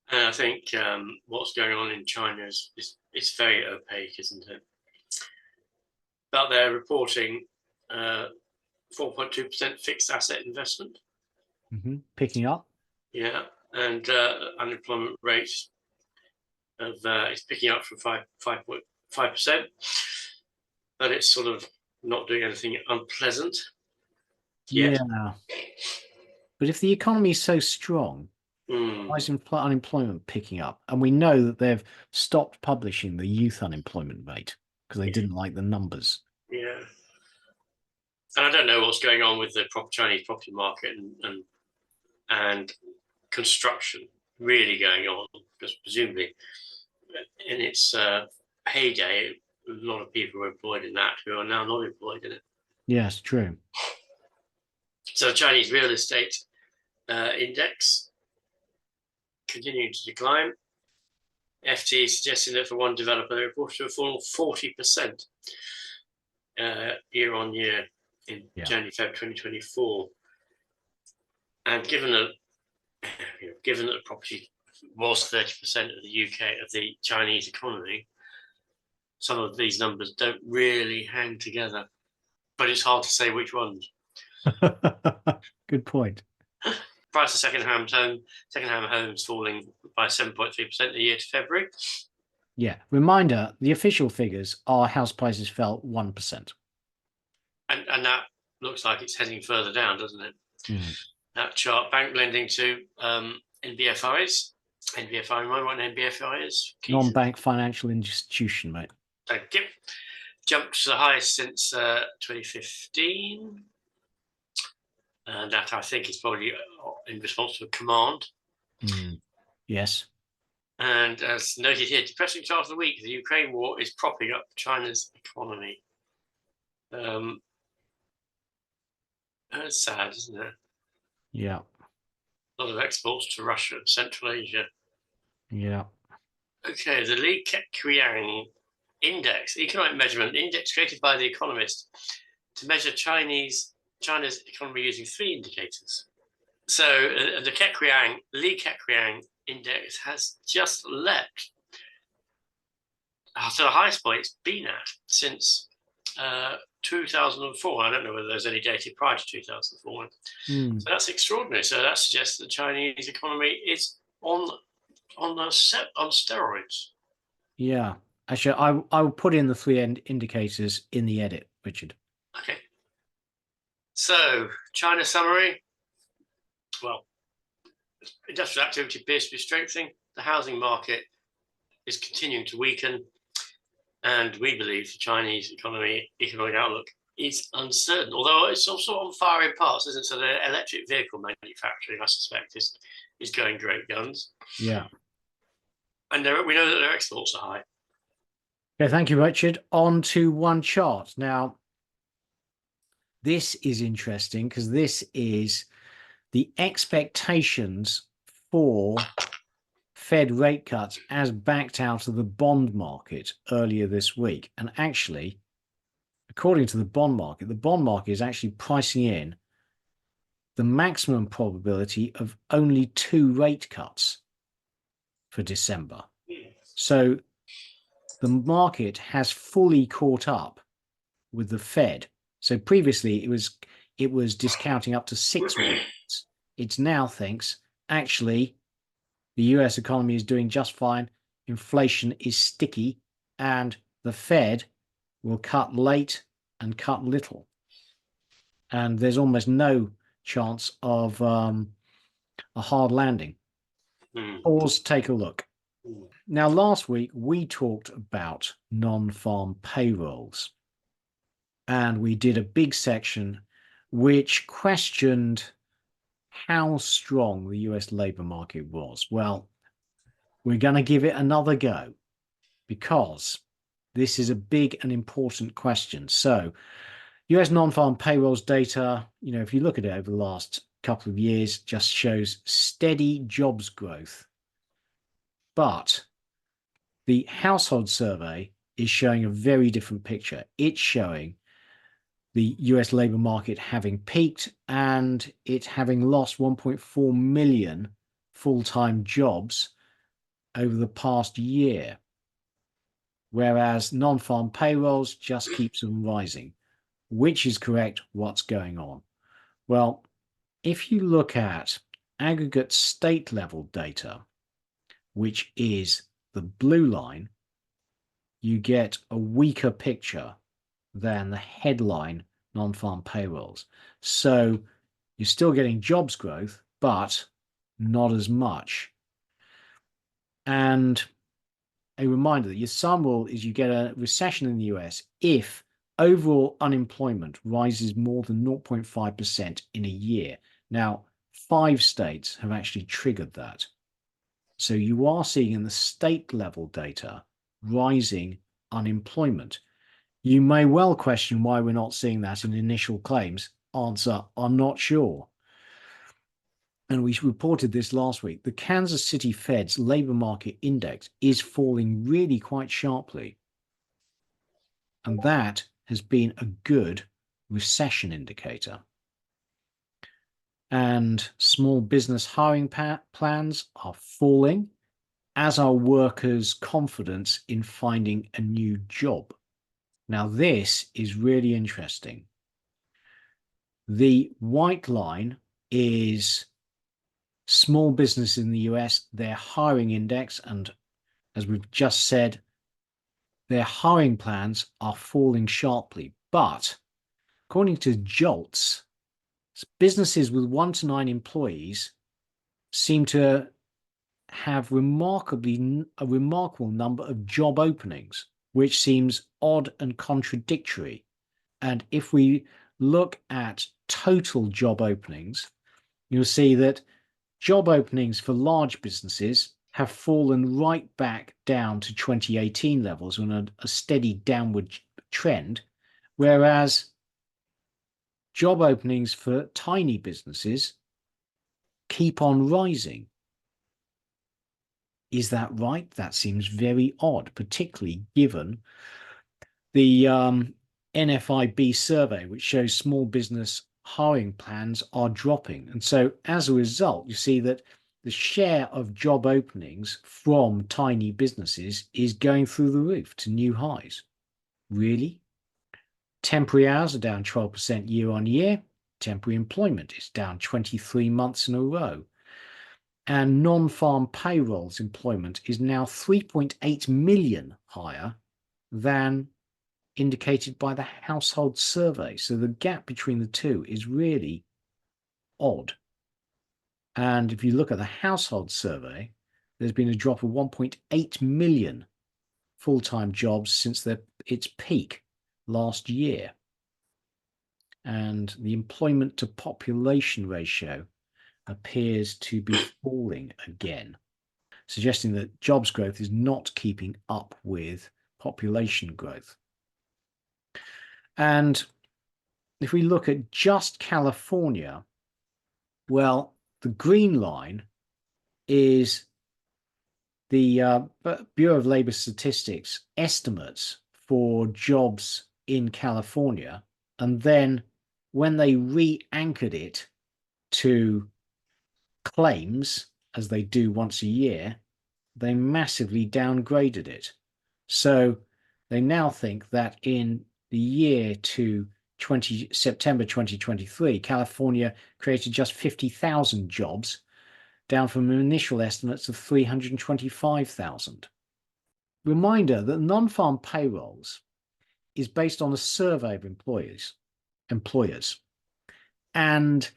And I think what's going on in China is very opaque, isn't it? But they're reporting 4.2% fixed asset investment. Picking up. Yeah, and unemployment rate is picking up from 5.5%, but it's sort of not doing anything unpleasant yet. Yeah. But if the economy is so strong, why is unemployment picking up? And we know that they've stopped publishing the youth unemployment rate because they didn't like the numbers. Yeah. And I don't know what's going on with the Chinese property market and construction really going on, because presumably in its heyday, a lot of people were employed in that who are now not employed in it. Yes, true. So the Chinese real estate index continuing to decline. FT suggesting that for one developer, they reported a fall of 40% year on year in January, February 2024. And given that property was 30% of the UK, of the Chinese economy, some of these numbers don't really hang together. But it's hard to say which ones. Good point. Price of second-hand homes falling by 7.3% a year to February. Yeah. Reminder, the official figures are house prices fell 1%. And that looks like it's heading further down, doesn't it? That chart, bank lending to NBFIs. NBFI, remind what an NBFI is? Non-bank financial institution, mate. Thank you. Jumped to the highest since 2015. And that, I think, is probably in response to a command. Yes. And as noted here, depressing chart of the week, the Ukraine war is propping up China's economy. That's sad, isn't it? Yeah. A lot of exports to Russia and Central Asia. Yeah. Okay, the Li Keqiang Index, economic measurement index created by The Economist to measure China's economy using three indicators. So the Li Keqiang Index has just leapt to the highest point it's been at since 2004. I don't know whether there's any data prior to 2004. So that's extraordinary. So that suggests the Chinese economy is on steroids. Yeah. Actually, I will put in the three indicators in the edit, Richard. Okay. So, China summary. Well, industrial activity appears to be strengthening. The housing market is continuing to weaken. And we believe the Chinese economic outlook is uncertain. Although it's also on fire in parts, isn't it? So the electric vehicle manufacturing, I suspect, is is going great guns. Yeah. And we know that their exports are high. Okay, thank you, Richard. On to one chart. Now, this is interesting because this is the expectations for Fed rate cuts as backed out of the bond market earlier this week. And actually, according to the bond market is actually pricing in the maximum probability of only 2 rate cuts for December. So the market has fully caught up with the Fed. So previously it was discounting up to 6 rate cuts. It now thinks actually the US economy is doing just fine, inflation is sticky, and the Fed will cut late and cut little. And there's almost no chance of a hard landing. Pause, take a look. Now, last week we talked about non-farm payrolls, and we did a big section which questioned how strong the US labor market was. Well, we're going to give it another go because this is a big and important question. So, US non-farm payrolls data, if you look at it over the last couple of years, just shows steady jobs growth. But the household survey is showing a very different picture. It's showing the US labor market having peaked and it having lost 1.4 million full-time jobs over the past year, whereas non-farm payrolls just keeps on rising. Which is correct? What's going on? Well, if you look at aggregate state level data, which is the blue line, you get a weaker picture than the headline non-farm payrolls. So you're still getting jobs growth, but not as much. And a reminder that your sum rule is you get a recession in the US if overall unemployment rises more than 0.5% in a year. Now, 5 states have actually triggered that. So you are seeing in the state level data rising unemployment. You may well question why we're not seeing that in initial claims. Answer, I'm not sure. And we reported this last week. The Kansas City Fed's labor market index is falling really quite sharply. And that has been a good recession indicator. And small business hiring plans are falling, as are workers' confidence in finding a new job. Now, this is really interesting. The white line is small business in the US, their hiring index, and as we've just said, their hiring plans are falling sharply. But according to JOLTS, businesses with 1 to 9 employees seem to have a remarkable number of job openings, which seems odd and contradictory. And if we look at total job openings, you'll see that job openings for large businesses have fallen right back down to 2018 levels on a steady downward trend, whereas job openings for tiny businesses keep on rising. Is that right? That seems very odd, particularly given the NFIB survey, which shows small business hiring plans are dropping. And so as a result, you see that the share of job openings from tiny businesses is going through the roof to new highs. Really? Temporary hours are down 12% year on year. Temporary employment is down 23 months in a row. And non-farm payrolls employment is now 3.8 million higher than indicated by the household survey. So the gap between the two is really odd. And if you look at the household survey, there's been a drop of 1.8 million full-time jobs since its peak last year. And the employment to population ratio appears to be falling again, suggesting that jobs growth is not keeping up with population growth. And if we look at just California, well, the green line is the Bureau of Labor Statistics estimates for jobs in California. And then when they re-anchored it to claims, as they do once a year, they massively downgraded it. So they now think that in the year to September 2023, California created just 50,000 jobs, down from initial estimates of 325,000. Reminder that non-farm payrolls is based on a survey of employers, and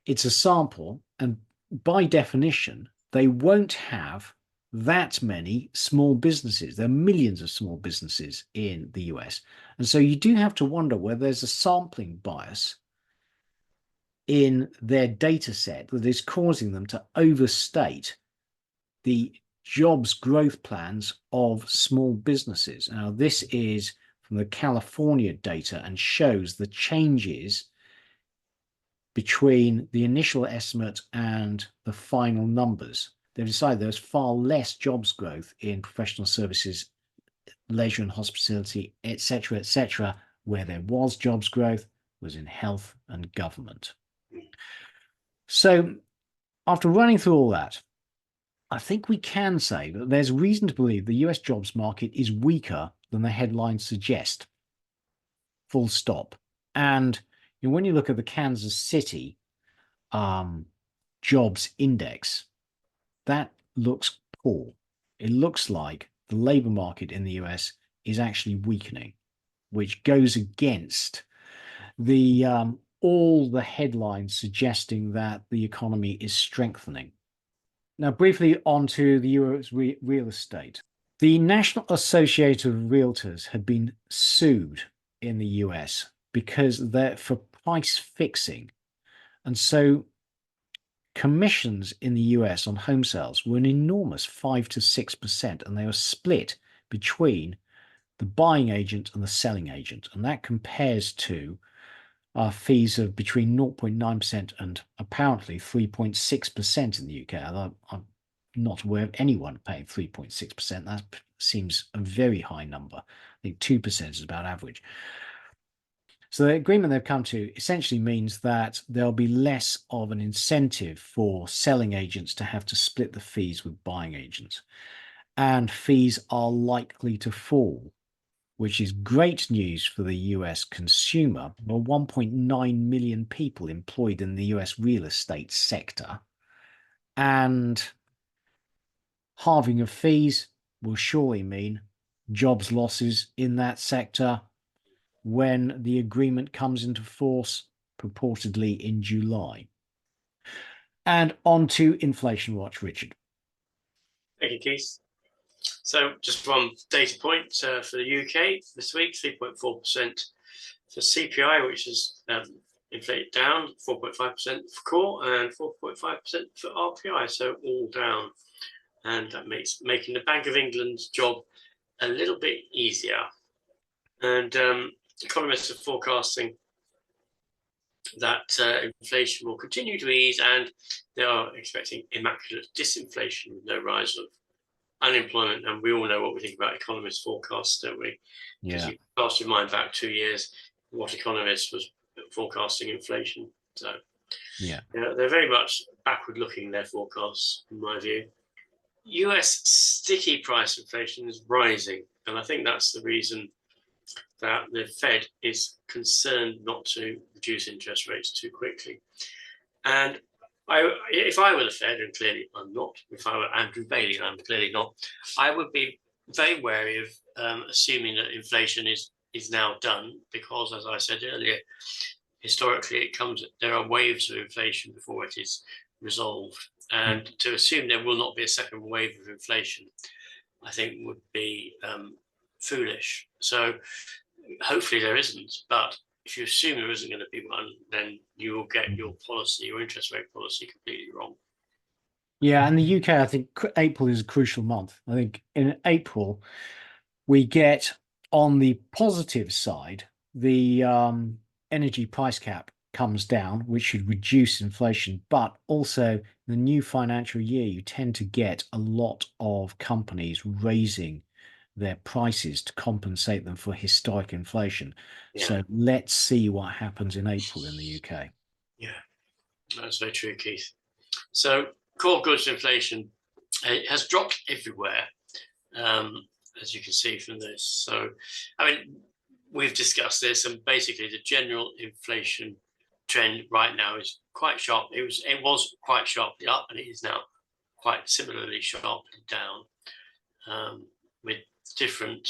it's a sample, and by definition, they won't have that many small businesses. There are millions of small businesses in the US. And so you do have to wonder whether there's a sampling bias in their data set that is causing them to overstate the jobs growth plans of small businesses. Now, this is from the California data and shows the changes between the initial estimate and the final numbers. They've decided there's far less jobs growth in professional services, leisure and hospitality, etc., where there was jobs growth was in health and government. So after running through all that, I think we can say that there's reason to believe the US jobs market is weaker than the headlines suggest. Full stop. And when you look at the Kansas City jobs index, that looks poor. It looks like the labor market in the US is actually weakening, which goes against the all the headlines suggesting that the economy is strengthening. Now, briefly onto the US real estate. The National Association of Realtors had been sued in the US because they're for price fixing. And so commissions in the US on home sales were an enormous 5 to 6%, and they were split between the buying agent and the selling agent. And that compares to fees of between 0.9% and apparently 3.6% in the UK. I'm not aware of anyone paying 3.6%. That seems a very high number. I think 2% is about average. So the agreement they've come to essentially means that there'll be less of an incentive for selling agents to have to split the fees with buying agents. And fees are likely to fall, which is great news for the US consumer. There are 1.9 million people employed in the US real estate sector. And halving of fees will surely mean jobs losses in that sector when the agreement comes into force, purportedly in July. And on to Inflation Watch, Richard. Thank you, Keith. So just one data point for the UK this week, 3.4% for CPI, which is inflated down, 4.5% for core and 4.5% for RPI, so all down. And that makes making the Bank of England's job a little bit easier. And economists are forecasting that inflation will continue to ease, and they are expecting immaculate disinflation with no rise of unemployment. And we all know what we think about economists' forecasts, don't we? Because you cast your mind back 2 years, what economist was forecasting inflation. So they're very much backward looking, their forecasts, in my view. US sticky price inflation is rising, and I think that's the reason that the Fed is concerned not to reduce interest rates too quickly. And if I were the Fed, and clearly I'm not, if I were Andrew Bailey, and I'm clearly not, I would be very wary of assuming that inflation is now done, because, as I said earlier, historically there are waves of inflation before it is resolved. And to assume there will not be a second wave of inflation, I think would be foolish. So hopefully there isn't, but if you assume there isn't going to be one, then you will get your policy, your interest rate policy, completely wrong. Yeah, and the UK, I think April is a crucial month. I think in April, we get on the positive side, the energy price cap comes down, which should reduce inflation. But also, the new financial year, you tend to get a lot of companies raising their prices to compensate them for historic inflation. Yeah. So let's see what happens in April in the UK. Yeah, that's very true, Keith. So core goods inflation has dropped everywhere, as you can see from this. So, I mean, we've discussed this, and basically the general inflation trend right now is quite sharp. It was quite sharply up, and it is now quite similarly sharply down, with different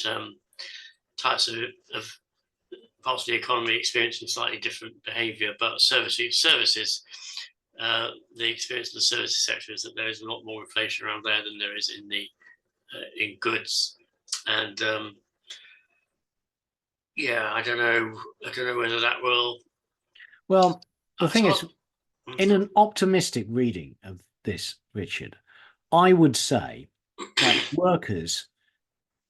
types of parts of the economy experiencing slightly different behaviour. But services, the experience of the services sector is that there is a lot more inflation around there than there is in the in goods, and yeah, I don't know whether that will. Well, the thing is, in an optimistic reading of this, Richard, I would say that workers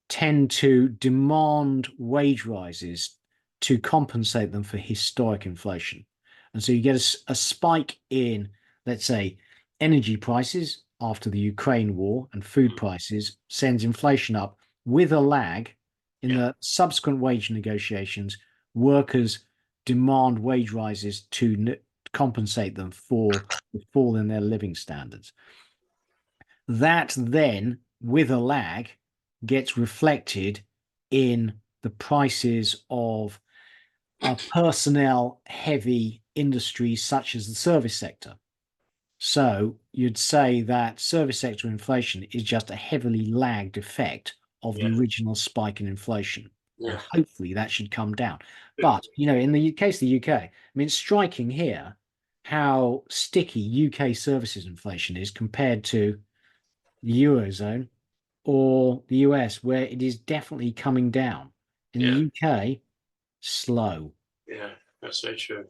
tend to demand wage rises to compensate them for historic inflation. And so you get a spike in, let's say, energy prices after the Ukraine war, and food prices sends inflation up with a lag. In the subsequent wage negotiations, workers demand wage rises to compensate them for the fall in their living standards. That then, with a lag, gets reflected in the prices of personnel heavy industries such as the service sector. So you'd say that service sector inflation is just a heavily lagged effect of the original spike in inflation. Yeah. And hopefully that should come down. But, in the case of the UK, I mean, it's striking here how sticky UK services inflation is compared to the Eurozone or the US, where it is definitely coming down. In the UK, slow. Yeah, that's very true.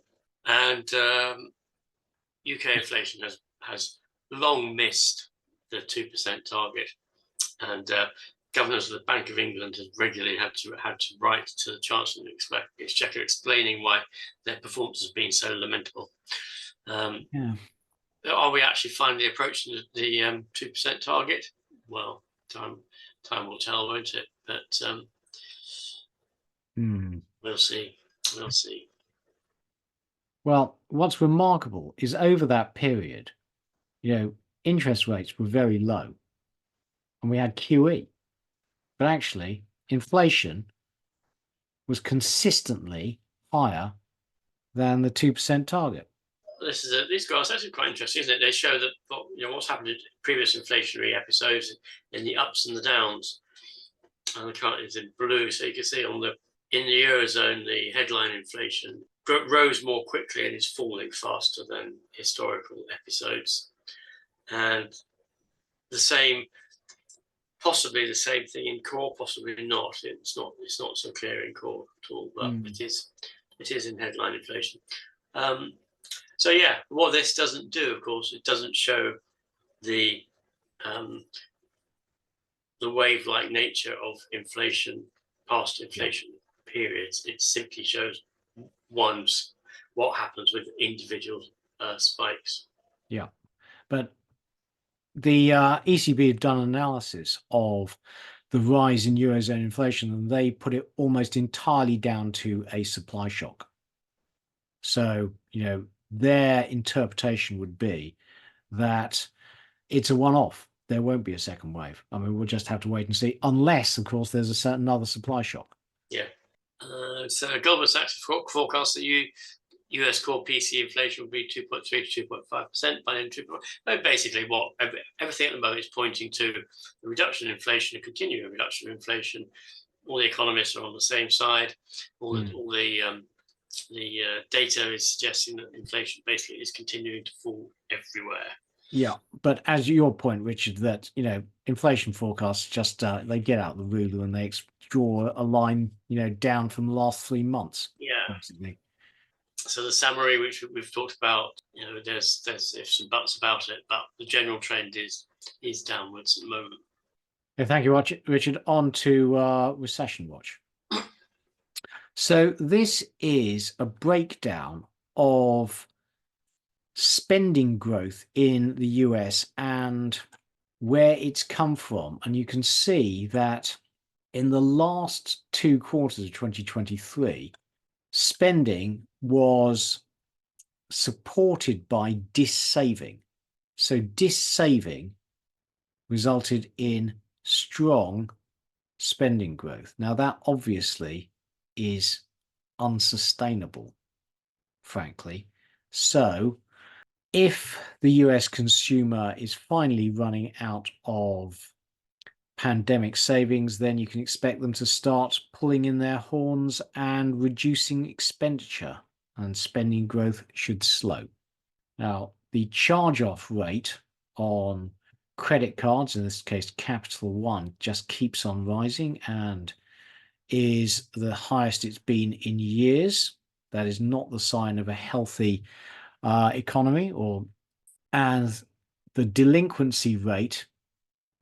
And UK inflation has long missed the 2% target, and governors of the Bank of England have regularly had to write to the Chancellor and Exchequer explaining why their performance has been so lamentable. Are we actually finally approaching the 2% target? Well, time will tell, won't it? But we'll see. We'll see. Well, what's remarkable is over that period, interest rates were very low and we had QE. But actually, inflation was consistently higher than the 2% target. These graphs are actually quite interesting, isn't it? They show that what's happened in previous inflationary episodes, in the ups and the downs. And the chart is in blue, so you can see in the Eurozone, the headline inflation rose more quickly and is falling faster than historical episodes. And possibly the same thing in core, possibly not. It's not so clear in core at all, but it is in headline inflation. So yeah, what this doesn't do, of course, it doesn't show the wave-like nature of inflation, past inflation periods. It simply shows what happens with individual spikes. Yeah, but the ECB have done an analysis of the rise in Eurozone inflation, and they put it almost entirely down to a supply shock. So, their interpretation would be that it's a one-off. There won't be a second wave. I mean, we'll just have to wait and see, unless, of course, there's another supply shock. Yeah. So Goldman Sachs forecasts that US core PC inflation will be 2.3 to 2.5% by the end of basically everything at the moment is pointing to a reduction in inflation, a continuing reduction in inflation. All the economists are on the same side. All the data is suggesting that inflation basically is continuing to fall everywhere. Yeah, but as your point, Richard, that inflation forecasts just they get out the ruler and they draw a line down from the last 3 months. Yeah, basically. So the summary, which we've talked about, there's ifs and buts about it, but the general trend is downwards at the moment. Thank you, Richard. On to Recession Watch. So this is a breakdown of spending growth in the US and where it's come from. And you can see that in the last 2 quarters of 2023, spending was supported by dissaving. So dissaving resulted in strong spending growth. Now that obviously is unsustainable, frankly. So if the US consumer is finally running out of pandemic savings, then you can expect them to start pulling in their horns and reducing expenditure, and spending growth should slow. Now, the charge-off rate on credit cards, in this case Capital One, just keeps on rising and is the highest it's been in years. That is not the sign of a healthy economy, and the delinquency rate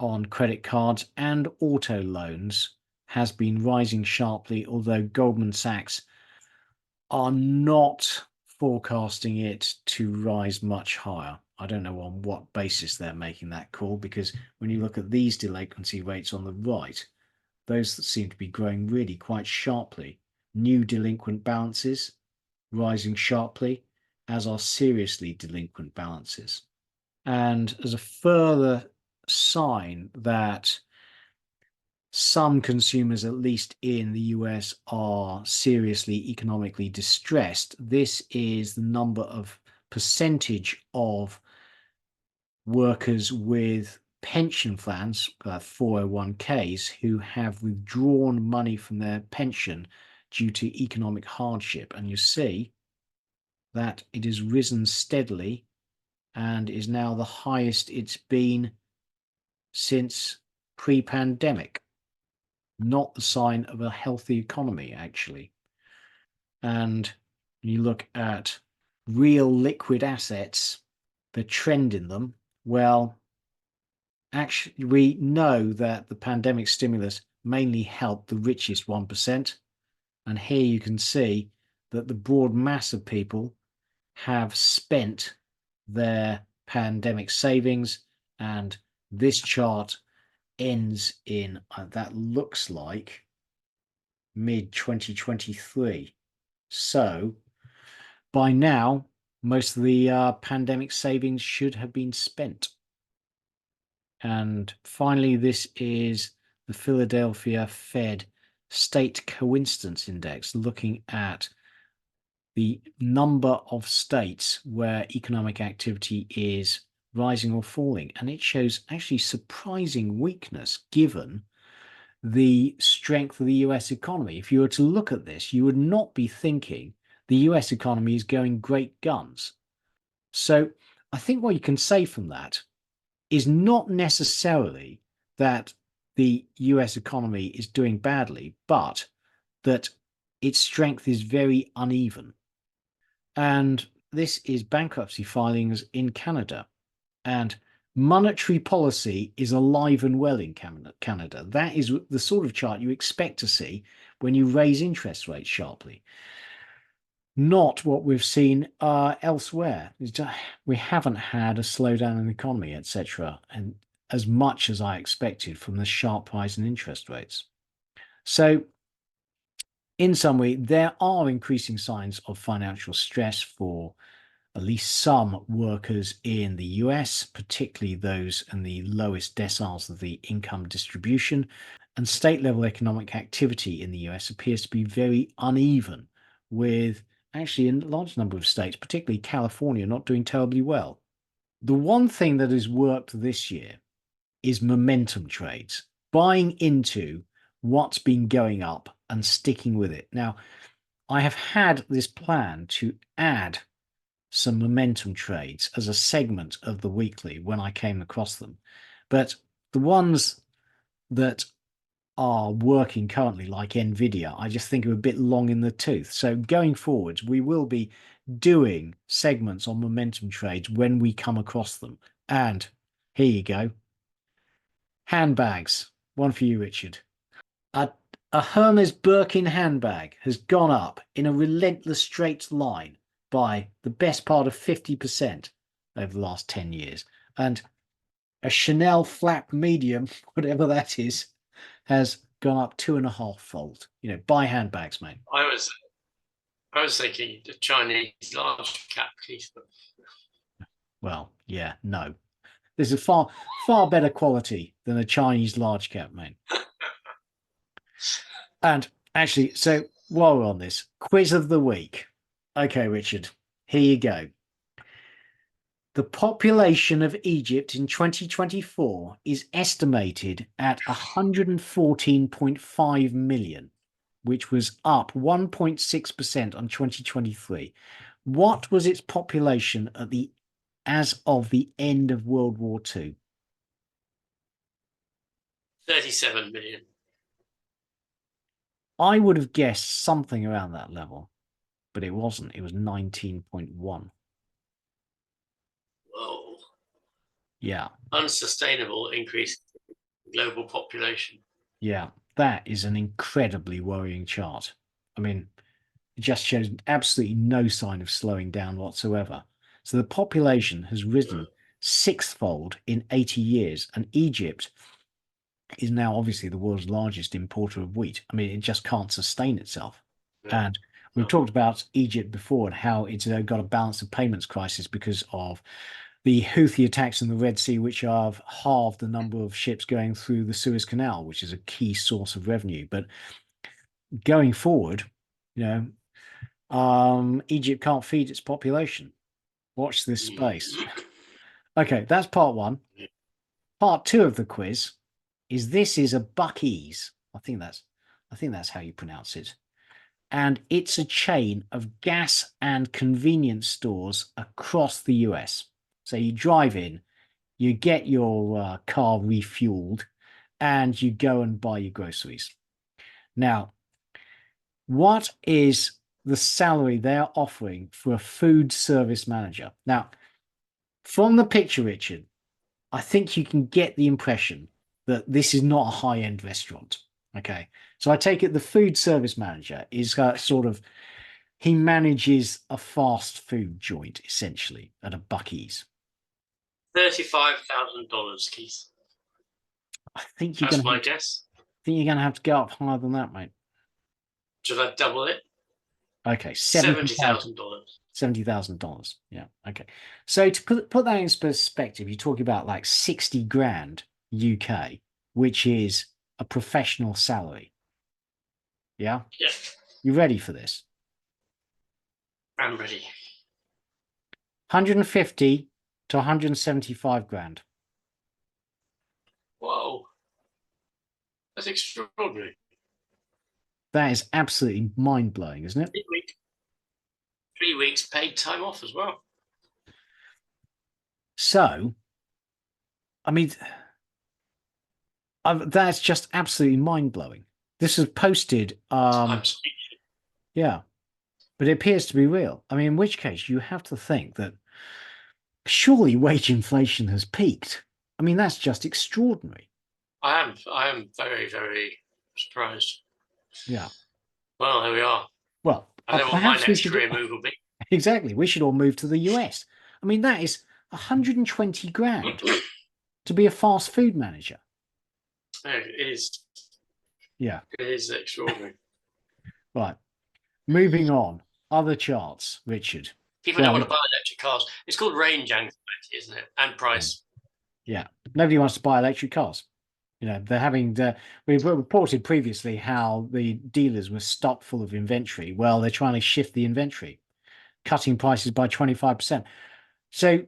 on credit cards and auto loans has been rising sharply, although Goldman Sachs are not forecasting it to rise much higher. I don't know on what basis they're making that call, because when you look at these delinquency rates on the right, those seem to be growing really quite sharply. New delinquent balances rising sharply, as are seriously delinquent balances. And as a further sign that some consumers, at least in the US, are seriously economically distressed, this is the number of percentage of workers with pension plans, 401ks, who have withdrawn money from their pension due to economic hardship. And you see that it has risen steadily and is now the highest it's been since pre-pandemic. Not the sign of a healthy economy, actually. And when you look at real liquid assets, the trend in them, well, actually, we know that the pandemic stimulus mainly helped the richest 1%. And here you can see that the broad mass of people have spent their pandemic savings, and this chart ends in that looks like mid 2023. So by now, most of the pandemic savings should have been spent. And finally, this is the Philadelphia Fed State Coincidence Index, looking at the number of states where economic activity is rising or falling. And it shows actually surprising weakness given the strength of the US economy. If you were to look at this, you would not be thinking the US economy is going great guns. So I think what you can say from that is not necessarily that the US economy is doing badly, but that its strength is very uneven. And this is bankruptcy filings in Canada. And monetary policy is alive and well in Canada. That is the sort of chart you expect to see when you raise interest rates sharply. Not what we've seen elsewhere. We haven't had a slowdown in the economy, etc., and as much as I expected from the sharp rise in interest rates. So in summary, there are increasing signs of financial stress for at least some workers in the US, particularly those in the lowest deciles of the income distribution. And state-level economic activity in the US appears to be very uneven, with actually a large number of states, particularly California, not doing terribly well. The one thing that has worked this year is momentum trades, buying into what's been going up and sticking with it. Now, I have had this plan to add some momentum trades as a segment of the weekly when I came across them. But the ones that are working currently, like Nvidia, I just think are a bit long in the tooth. So going forwards, we will be doing segments on momentum trades when we come across them. And here you go. Handbags. One for you, Richard. A Hermes Birkin handbag has gone up in a relentless straight line by the best part of 50% over the last 10 years. And a Chanel flap medium, whatever that is, has gone up 2.5-fold. Buy handbags, mate. I was thinking the Chinese large cap piece, but Well, yeah, no. This is far better quality than a Chinese large cap, mate. And actually, so while we're on this, quiz of the week. Okay, Richard, here you go. The population of Egypt in 2024 is estimated at 114.5 million, which was up 1.6% on 2023. What was its population as of the end of World War II? 37 million. I would have guessed something around that level, but it wasn't. It was 19.1. Whoa. Yeah. Unsustainable increase in global population. Yeah, that is an incredibly worrying chart. I mean, it just shows absolutely no sign of slowing down whatsoever. So the population has risen sixfold in 80 years, and Egypt is now obviously the world's largest importer of wheat. I mean, it just can't sustain itself. Yeah. And we've talked about Egypt before and how it's got a balance of payments crisis because of the Houthi attacks in the Red Sea, which have halved the number of ships going through the Suez Canal, which is a key source of revenue. But going forward, Egypt can't feed its population. Watch this space. Okay, that's part one. Part two of the quiz is this is a Buc-ee's. I think that's how you pronounce it. And it's a chain of gas and convenience stores across the US. So you drive in, you get your car refueled, and you go and buy your groceries. Now, what is the salary they're offering for a food service manager? Now, from the picture, Richard, I think you can get the impression that this is not a high-end restaurant. Okay, so I take it the food service manager is he manages a fast food joint essentially at a Buc-ee's. $35,000, Keith. I think That's my guess. I think you're going to have to go up higher than that, mate. Should I double it? Okay, $70,000. $70,000. Yeah. Okay. So to put that in perspective, you're talking about like 60 grand UK, which is a professional salary. Yeah. Yeah. You ready for this? I'm ready. 150 to 175 grand. Whoa. That's extraordinary. That is absolutely mind-blowing, isn't it? 3 weeks paid time off as well. So, I mean, that's just absolutely mind-blowing. This was posted. Yeah, but it appears to be real. I mean, in which case you have to think that surely wage inflation has peaked. I mean, that's just extraordinary. I am very, very surprised. Yeah. Well, there we are. Well, I know what my next career move will be. Exactly. We should all move to the US. I mean, that is 120 grand to be a fast food manager. It is. Yeah. It is extraordinary. Right. Moving on. Other charts, Richard. People don't want to buy electric cars. It's called range anxiety, isn't it? And price. Yeah. Nobody wants to buy electric cars. They're having we reported previously how the dealers were stocked full of inventory. Well, they're trying to shift the inventory, cutting prices by 25%. So,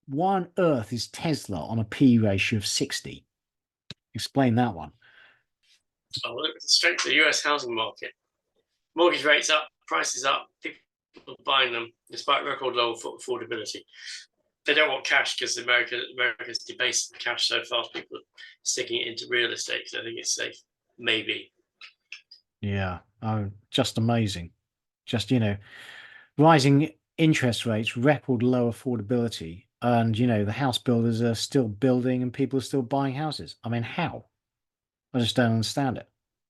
why on earth is Tesla on a P ratio of 60? Explain that one. Oh, look at the strength of the US housing market. Mortgage rates up, prices up, people buying them despite record low affordability. they don't want cash because America's debased cash so fast. People are sticking it into real estate because I think it's safe. Maybe. Yeah. Oh, just amazing. Just, rising interest rates, record low affordability, and, the house builders are still building and people are still buying houses. I mean, how? I just don't understand it.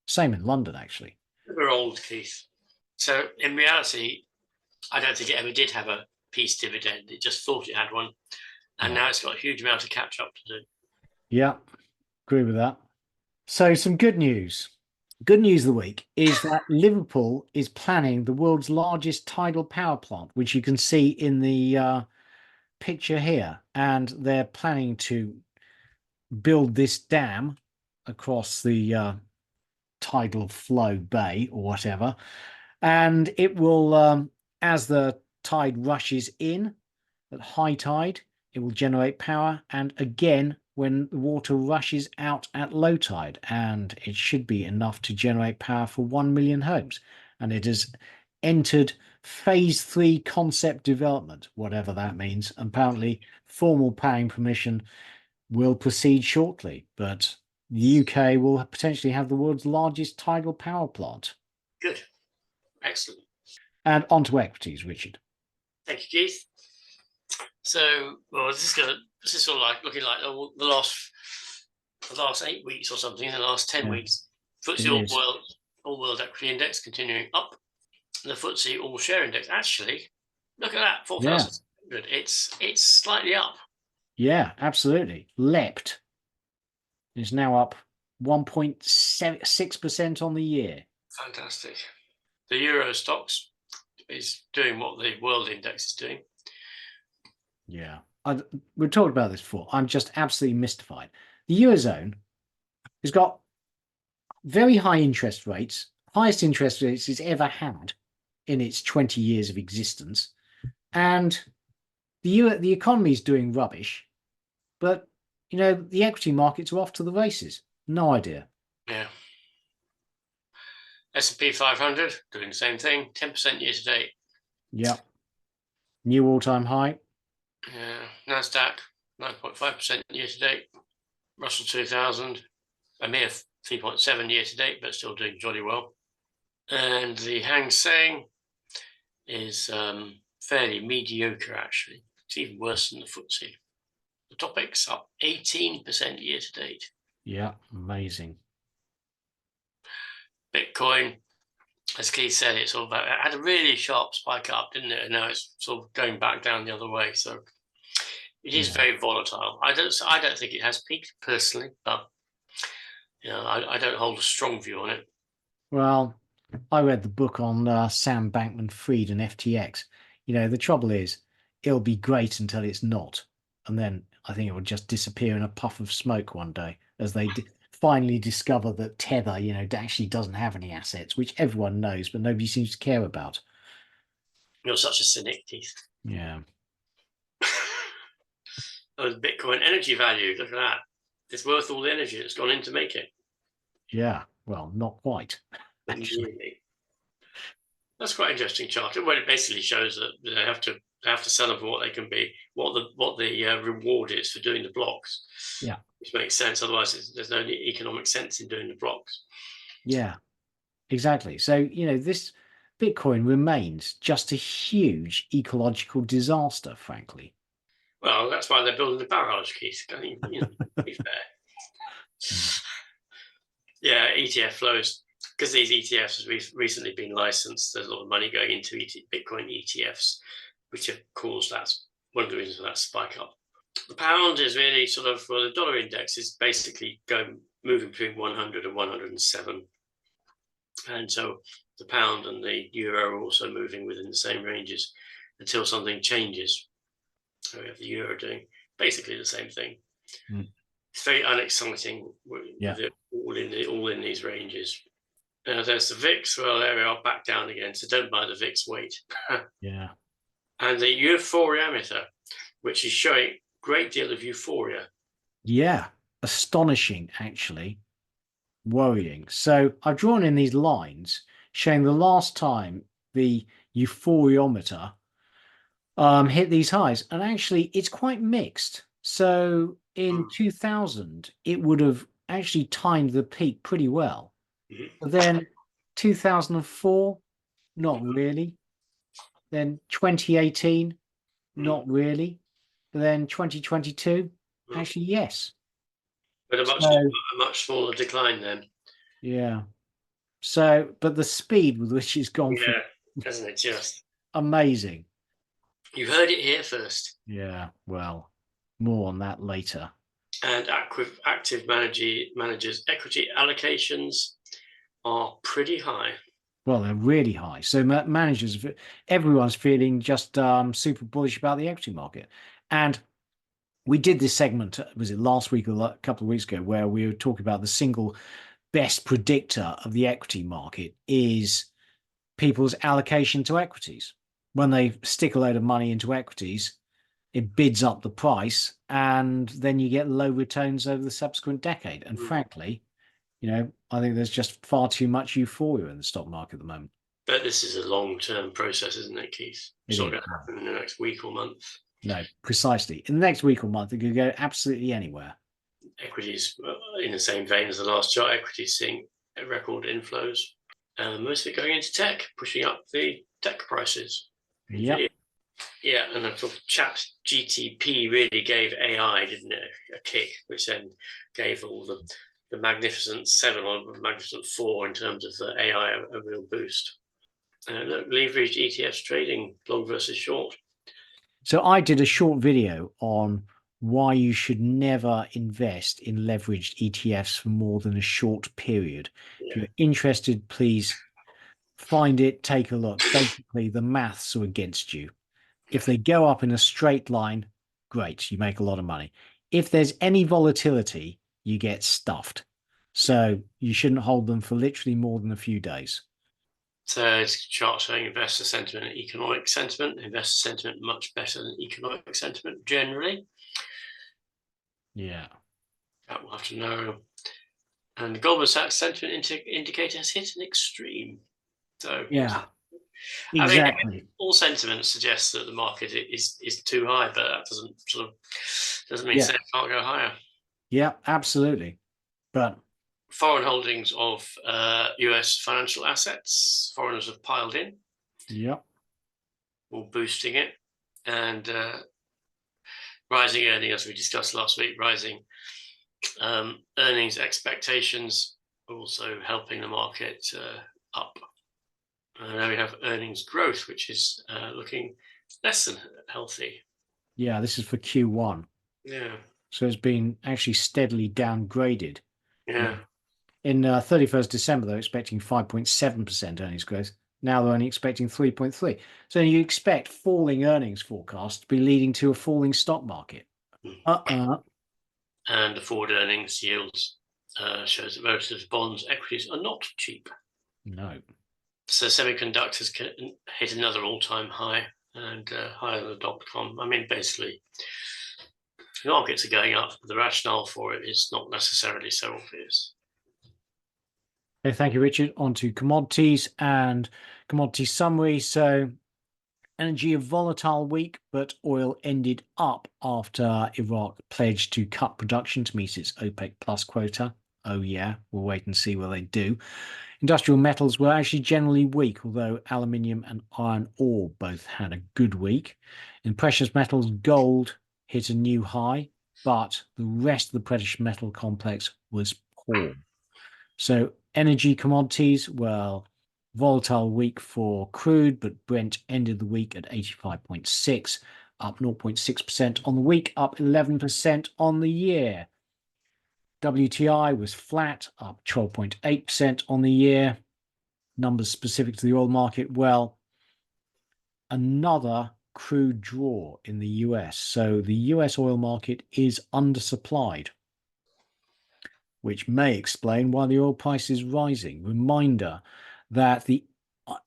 Same in London, actually. We're old, Keith. So in reality, I don't think it ever did have a peace dividend. It just thought it had one. And now it's got a huge amount of catch up to do. Yeah, agree with that. So some good news. Good news of the week is that Liverpool is planning the world's largest tidal power plant, which you can see in the picture here. And they're planning to build this dam across the tidal flow bay or whatever. And it will, as the tide rushes in at high tide, it will generate power. And again, when the water rushes out at low tide, and it should be enough to generate power for 1 million homes. And it has entered phase 3 concept development, whatever that means. Apparently, formal planning permission will proceed shortly, but the UK will potentially have the world's largest tidal power plant. Good. Excellent. And onto equities, Richard. Thank you, Keith. So, well, this is sort of like looking like the last 8 weeks or something, the last 10 weeks. FTSE all world equity index continuing up. The FTSE all share index, actually, look at that, 4,700. It's slightly up. Yeah, absolutely. Leapt is now up 1.6% on the year. Fantastic. The Euro stocks is doing what the world index is doing. Yeah, we've talked about this before. I'm just absolutely mystified. The Eurozone has got very high interest rates, highest interest rates it's ever had in its 20 years of existence. And the economy is doing rubbish, but, the equity markets are off to the races. No idea. Yeah. S&P 500 doing the same thing, 10% year to date. Yep. New all-time high. Yeah. NASDAQ, 9.5% year to date. Russell 2000, a mere 3.7 year to date, but still doing jolly well. And the Hang Seng is fairly mediocre, actually. It's even worse than the FTSE. The Topix up 18% year to date. Yeah, amazing. Bitcoin, as Keith said, it had a really sharp spike up, didn't it? And now it's sort of going back down the other way. So it is very volatile. I don't think it has peaked personally, but I don't hold a strong view on it. Well, I read the book on Sam Bankman-Fried and FTX. The trouble is, it'll be great until it's not, and then I think it will just disappear in a puff of smoke one day as they finally discover that Tether, actually doesn't have any assets, which everyone knows, but nobody seems to care about. You're such a cynic, Keith. Yeah. Oh, Bitcoin energy value, look at that. It's worth all the energy that's gone in to make it. Yeah, well, not quite, actually. That's quite an interesting chart. Well, it basically shows that they have to sell them for what they can be, what the reward is for doing the blocks. Yeah, which makes sense. Otherwise, there's no economic sense in doing the blocks. Yeah, exactly. So this Bitcoin remains just a huge ecological disaster, frankly. Well, that's why they're building the barrage, Keith. I mean, be fair. Yeah, ETF flows. Because these ETFs have recently been licensed, there's a lot of money going into Bitcoin ETFs, which have caused one of the reasons for that spike up. The pound is really the dollar index is basically moving between 100 and 107. And so the pound and the euro are also moving within the same ranges until something changes. So we have the euro doing basically the same thing. Mm. It's very unexciting with it all in these ranges. There's the VIX. Well, there we are, back down again. So don't buy the VIX, wait. Yeah. And the euphoriometer, which is showing a great deal of euphoria. Yeah. Astonishing, actually. Worrying. So I've drawn in these lines showing the last time the euphoriometer hit these highs, and actually it's quite mixed. So in 2000, it would have actually timed the peak pretty well. Mhm. But then 2004, not really. Then 2018, not really. But then 2022, Mm. actually, yes. But a So much smaller decline then. yeah. So, but the speed with which it's gone from Yeah, hasn't it just? amazing. You heard it here first. Yeah, well, more on that later. And active managers' equity allocations are pretty high. Well, they're really high. So managers, everyone's feeling just super bullish about the equity market. And we did this segment, was it last week or a couple of weeks ago, where we were talking about the single best predictor of the equity market is people's allocation to equities. When they stick a load of money into equities, it bids up the price, and then you get low returns over the subsequent decade. And frankly, I think there's just far too much euphoria in the stock market at the moment. But this is a long-term process, isn't it, Keith? It's not going to Yeah. happen in the next week or month. No, precisely. In the next week or month, it could go absolutely anywhere. Equities, in the same vein as the last chart, equities seeing record inflows. Most of it going into tech, pushing up the tech prices. Yep. Yeah, and I thought Chat GTP really gave AI, didn't it, a kick, which then gave all the Magnificent 7 or Magnificent 4 in terms of the AI a real boost. Look, leverage ETFs trading, long versus short. So I did a short video on why you should never invest in leveraged ETFs for more than a short period. If you're interested, please find it, take a look. Basically, the maths are against you. If they go up in a straight line, great, you make a lot of money. If there's any volatility, you get stuffed. So you shouldn't hold them for literally more than a few days. So it's a chart showing investor sentiment and economic sentiment. Investor sentiment much better than economic sentiment generally. Yeah. That we'll have to know. And the Goldman Sachs sentiment indicator has hit an extreme. So yeah, exactly. exactly. All sentiment suggests that the market is too high, but that doesn't mean say it can't go higher. Yeah, absolutely. But foreign holdings of US financial assets, foreigners have piled in, all boosting it, and rising earnings, as we discussed last week, rising earnings expectations also helping the market up. Now we have earnings growth, which is looking less than healthy. Yeah, this is for Q1. Yeah. So it's been actually steadily downgraded. Yeah. In 31st December, they're expecting 5.7% earnings growth. Now they're only expecting 3.3. So you expect falling earnings forecasts to be leading to a falling stock market. And the forward earnings yields shows that relative bonds, equities are not cheap. No. So semiconductors hit another all-time high and higher than the dot-com. I mean, basically, the markets are going up. The rationale for it is not necessarily so obvious. Okay, thank you, Richard. On to commodities and commodity summary. So energy a volatile week, but oil ended up after Iraq pledged to cut production to meet its OPEC plus quota. Oh yeah, we'll wait and see what they do. Industrial metals were actually generally weak, although aluminium and iron ore both had a good week. In precious metals, gold hit a new high, but the rest of the precious metal complex was poor. So energy commodities, well, volatile week for crude, but Brent ended the week at 85.6, up 0.6% on the week, up 11% on the year. WTI was flat, up 12.8% on the year. Numbers specific to the oil market, well, another crude draw in the US. So the US oil market is undersupplied, which may explain why the oil price is rising. Reminder that the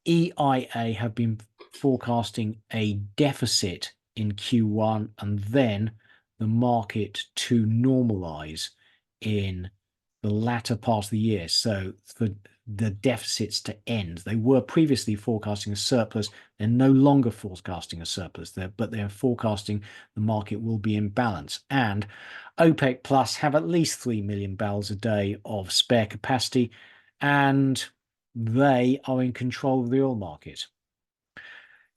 EIA have been forecasting a deficit in Q1 and then the market to normalize in the latter part of the year. So for the deficits to end. They were previously forecasting a surplus. They're no longer forecasting a surplus, but they're forecasting the market will be in balance. And OPEC Plus have at least 3 million barrels a day of spare capacity, and they are in control of the oil market.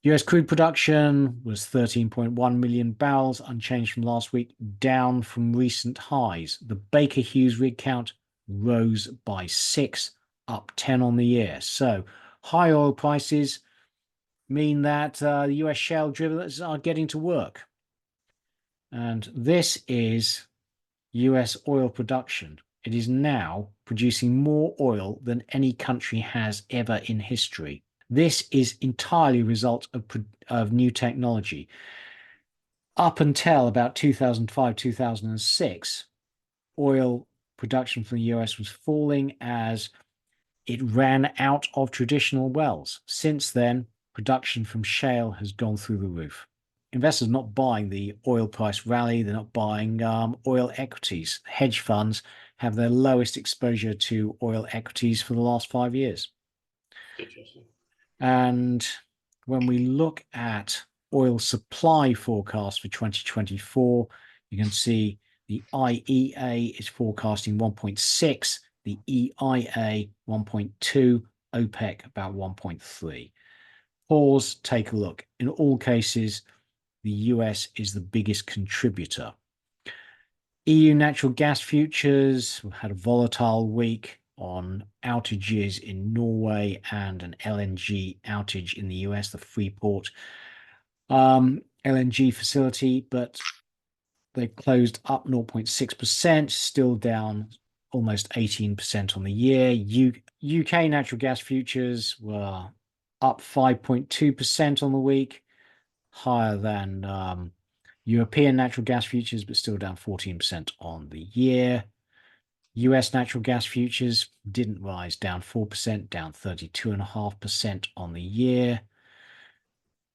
US crude production was 13.1 million barrels, unchanged from last week, down from recent highs. The Baker Hughes rig count rose by 6, up 10 on the year. So high oil prices mean that the US shale drillers are getting to work. And this is US oil production. It is now producing more oil than any country has ever in history. This is entirely a result of new technology. Up until about 2005, 2006, oil production from the US was falling as it ran out of traditional wells. Since then, production from shale has gone through the roof. Investors are not buying the oil price rally. They're not buying oil equities. Hedge funds have their lowest exposure to oil equities for the last 5 years. Interesting. And when we look at oil supply forecast for 2024, you can see the IEA is forecasting 1.6, the EIA 1.2, OPEC about 1.3. Pause, take a look. In all cases, the US is the biggest contributor. EU natural gas futures had a volatile week on outages in Norway and an LNG outage in the US, the Freeport LNG facility, but they closed up 0.6%, still down almost 18% on the year. UK natural gas futures were up 5.2% on the week, higher than European natural gas futures, but still down 14% on the year. US natural gas futures didn't rise, down 4%, down 32.5% on the year.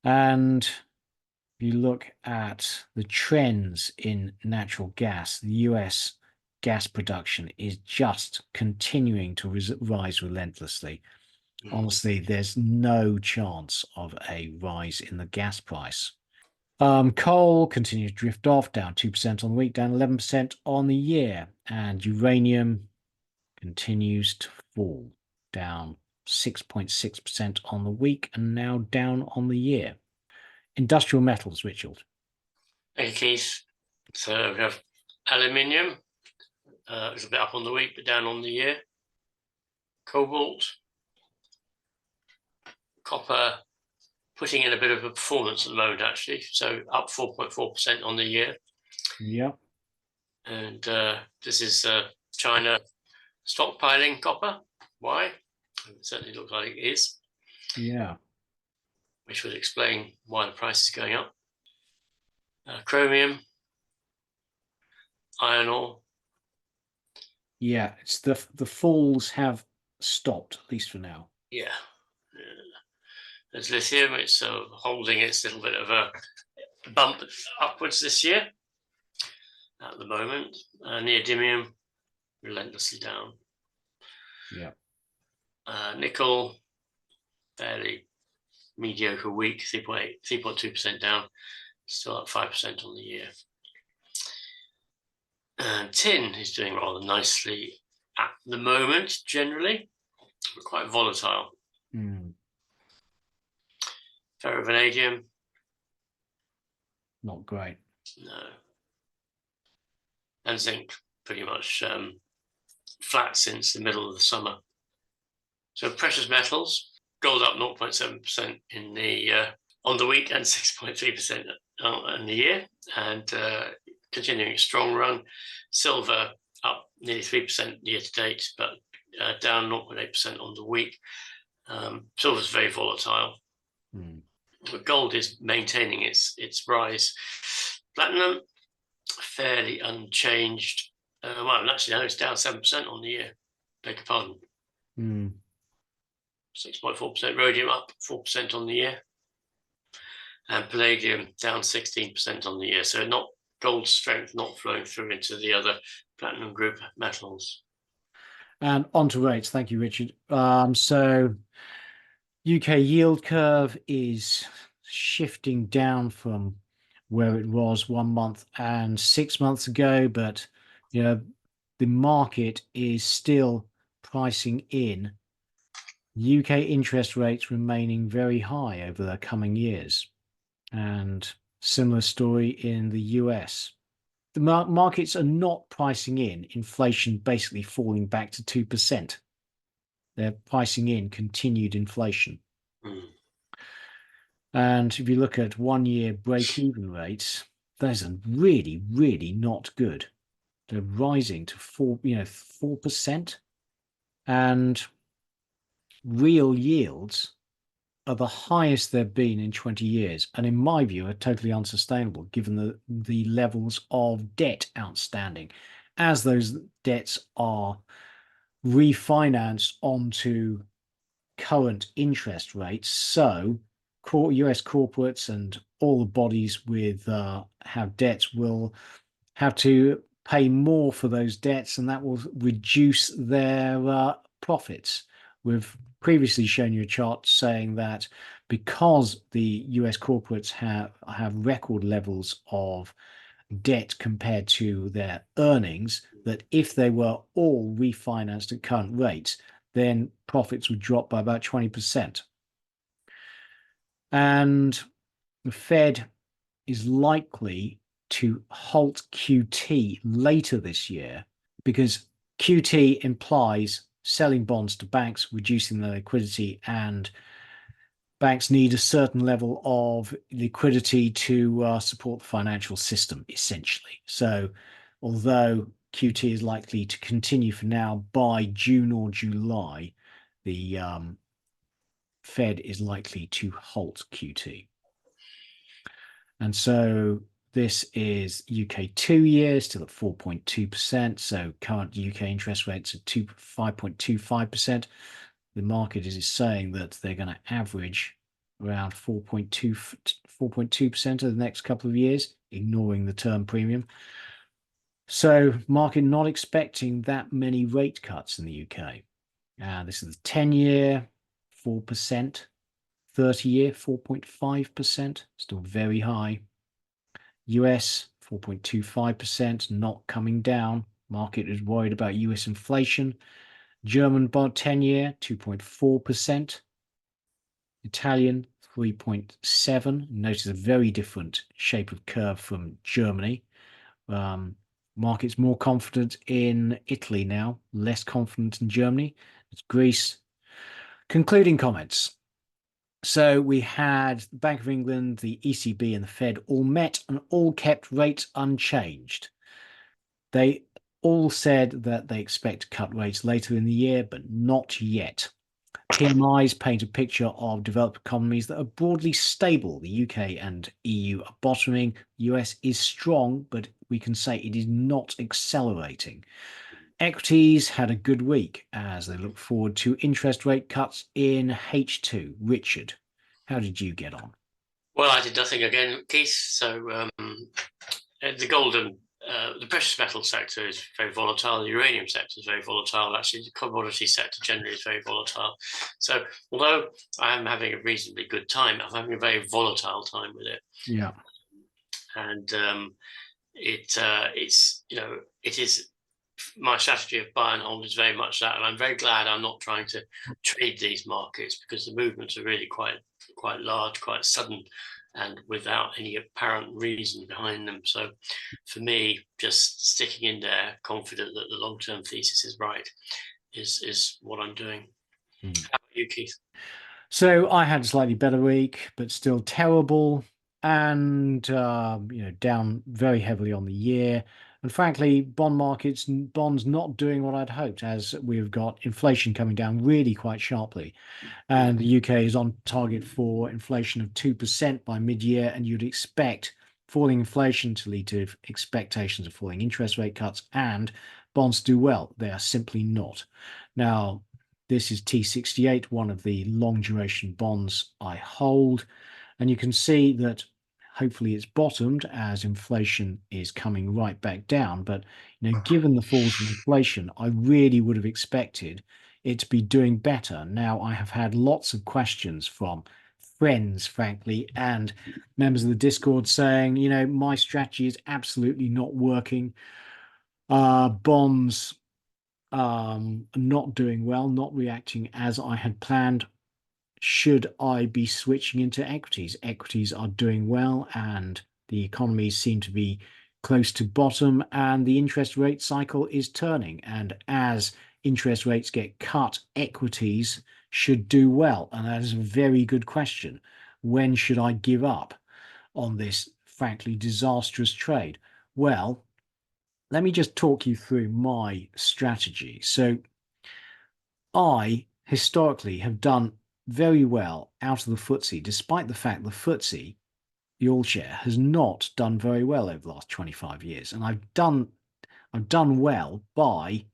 And if you look at the trends in natural gas, the US gas production is just continuing to rise relentlessly. Honestly, there's no chance of a rise in the gas price. Coal continues to drift off, down 2% on the week, down 11% on the year. And uranium continues to fall, down 6.6% on the week and now down on the year. Industrial metals, Richard. Thank you, Keith. So we have aluminium. It's a bit up on the week, but down on the year. Cobalt. Copper putting in a bit of a performance at the moment, actually. So up 4.4% on the year. Yeah. And this is China stockpiling copper. Why? It certainly looks like it is. Yeah. Which would explain why the price is going up. Chromium, iron ore. Yeah, it's the falls have stopped, at least for now. Yeah. There's lithium. It's holding its little bit of a bump upwards this year at the moment. Neodymium, relentlessly down. Yeah. Nickel, fairly mediocre week, 3.2% down, still up 5% on the year. And tin is doing rather nicely at the moment, generally, but quite volatile. Ferrovanadium. Not great. No. And zinc, pretty much flat since the middle of the summer. So precious metals, gold up 0.7% in the on the week and 6.3% in the year, and continuing a strong run. Silver up nearly 3% year to date, but down 0.8% on the week. Silver's very volatile. But gold is maintaining its rise. Platinum, fairly unchanged. Well, actually, no, it's down 7% on the year. Beg your pardon. 6.4%. Rhodium up 4% on the year. And palladium down 16% on the year. So not gold strength not flowing through into the other platinum group metals. And on to rates. Thank you, Richard. So UK yield curve is shifting down from where it was 1 month and 6 months ago, but you know, the market is still pricing in UK interest rates remaining very high over the coming years. And similar story in the US. The markets are not pricing in inflation basically falling back to 2%. They're pricing in continued inflation. And if you look at 1 year break-even rates, those are really, really not good. They're rising to 4%, and real yields are the highest they've been in 20 years, and in my view are totally unsustainable given the levels of debt outstanding, as those debts are refinanced onto current interest rates. So US corporates and all the bodies with have debts will have to pay more for those debts, and that will reduce their profits. We've previously shown you a chart saying that because the US corporates have record levels of debt compared to their earnings, that if they were all refinanced at current rates, then profits would drop by about 20%. And the Fed is likely to halt QT later this year because QT implies selling bonds to banks, reducing their liquidity, and banks need a certain level of liquidity to support the financial system, essentially. So although QT is likely to continue for now, by June or July, the Fed is likely to halt QT. And so this is UK 2 years still at 4.2%. So current UK interest rates are 5.25%. The market is saying that they're going to average around 4.2% over the next couple of years, ignoring the term premium. So market not expecting that many rate cuts in the UK. This is the 10-year, 4%, 30-year, 4.5%, still very high. US, 4.25%, not coming down. Market is worried about US inflation. German bond 10-year, 2.4%. Italian, 3.7%. Notice a very different shape of curve from Germany. Market's more confident in Italy now, less confident in Germany. It's Greece. Concluding comments. So we had the Bank of England, the ECB and the Fed all met and all kept rates unchanged. They all said that they expect to cut rates later in the year, but not yet. PMIs paint a picture of developed economies that are broadly stable. The UK and EU are bottoming. US is strong, but we can say it is not accelerating. Equities had a good week as they look forward to interest rate cuts in H2. Richard, how did you get on? Well, I did nothing again, Keith. So the gold and the precious metal sector is very volatile. The uranium sector is very volatile. Actually, the commodity sector generally is very volatile. So although I am having a reasonably good time, I'm having a very volatile time with it. Yeah. And it is my strategy of buy and hold is very much that, and I'm very glad I'm not trying to trade these markets because the movements are really quite large, quite sudden, and without any apparent reason behind them. So for me, just sticking in there, confident that the long-term thesis is right, is what I'm doing. How about you, Keith? So I had a slightly better week, but still terrible, and down very heavily on the year. And frankly, bonds not doing what I'd hoped, as we've got inflation coming down really quite sharply. And the UK is on target for inflation of 2% by mid-year, and you'd expect falling inflation to lead to expectations of falling interest rate cuts and bonds do well. They are simply not. Now, this is T68, one of the long duration bonds I hold. And you can see that hopefully it's bottomed as inflation is coming right back down. But given the falls in inflation, I really would have expected it to be doing better. Now, I have had lots of questions from friends, frankly, and members of the Discord saying, my strategy is absolutely not working. Bonds not doing well, not reacting as I had planned. Should I be switching into equities? Equities are doing well and the economies seem to be close to bottom and the interest rate cycle is turning. And as interest rates get cut, equities should do well. And that is a very good question. When should I give up on this, frankly, disastrous trade? Well, let me just talk you through my strategy. So I historically have done very well out of the FTSE, despite the fact the FTSE, the all share, has not done very well over the last 25 years. And I've done well by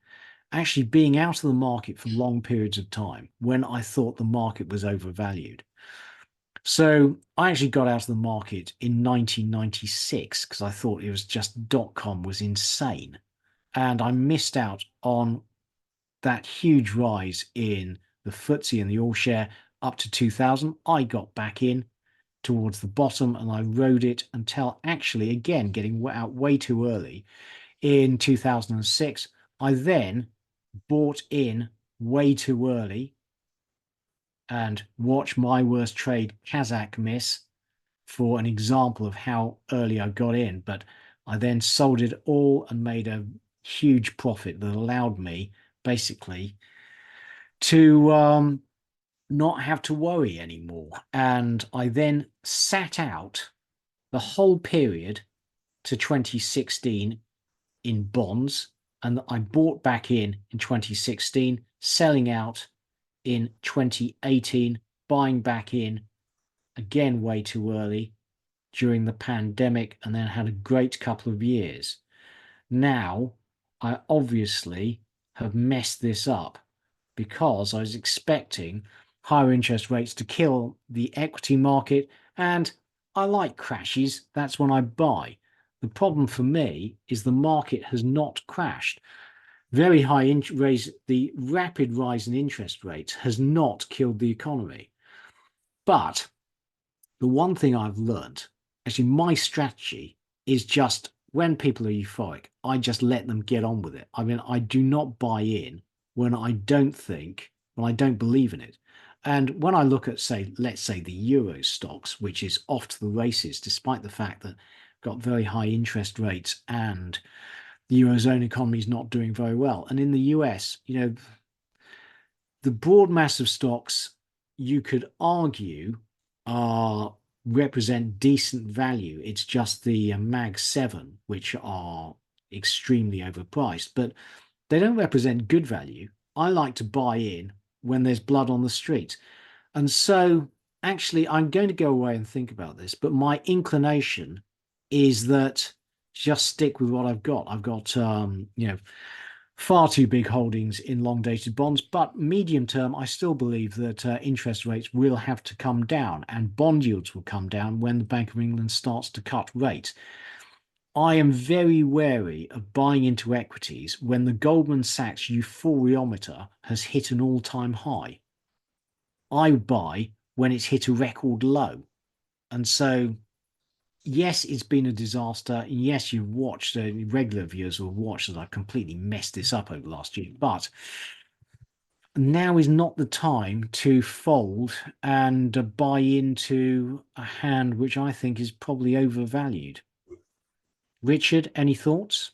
actually being out of the market for long periods of time when I thought the market was overvalued. So I actually got out of the market in 1996 because I thought it was just .com was insane. And I missed out on that huge rise in the FTSE and the all share up to 2000. I got back in towards the bottom and I rode it until actually, again, getting out way too early in 2006. I then bought in way too early and watched my worst trade, Kazakh, miss for an example of how early I got in. But I then sold it all and made a huge profit that allowed me basically to not have to worry anymore. And I then sat out the whole period to 2016 in bonds, and I bought back in 2016, selling out in 2018, buying back in again way too early during the pandemic, and then had a great couple of years. Now, I obviously have messed this up because I was expecting higher interest rates to kill the equity market, and I like crashes. That's when I buy. The problem for me is the market has not crashed. Very high the rapid rise in interest rates has not killed the economy. But the one thing I've learned, actually, my strategy is just when people are euphoric, I just let them get on with it. I mean, I do not buy in when I don't believe in it. And when I look at, let's say the Euro stocks, which is off to the races, despite the fact that got very high interest rates and the Eurozone economy is not doing very well. And in the US, the broad mass of stocks, you could argue, represent decent value. It's just the Mag 7, which are extremely overpriced, but they don't represent good value. I like to buy in when there's blood on the street. And so actually, I'm going to go away and think about this, but my inclination is that just stick with what I've got. I've got, far too big holdings in long dated bonds, but medium term, I still believe that interest rates will have to come down and bond yields will come down when the Bank of England starts to cut rates. I am very wary of buying into equities when the Goldman Sachs euphoriometer has hit an all-time high. I buy when it's hit a record low. And so yes, it's been a disaster. Yes, you've watched, regular viewers will watch that I've completely messed this up over the last year, but now is not the time to fold and buy into a hand which I think is probably overvalued. Richard, any thoughts?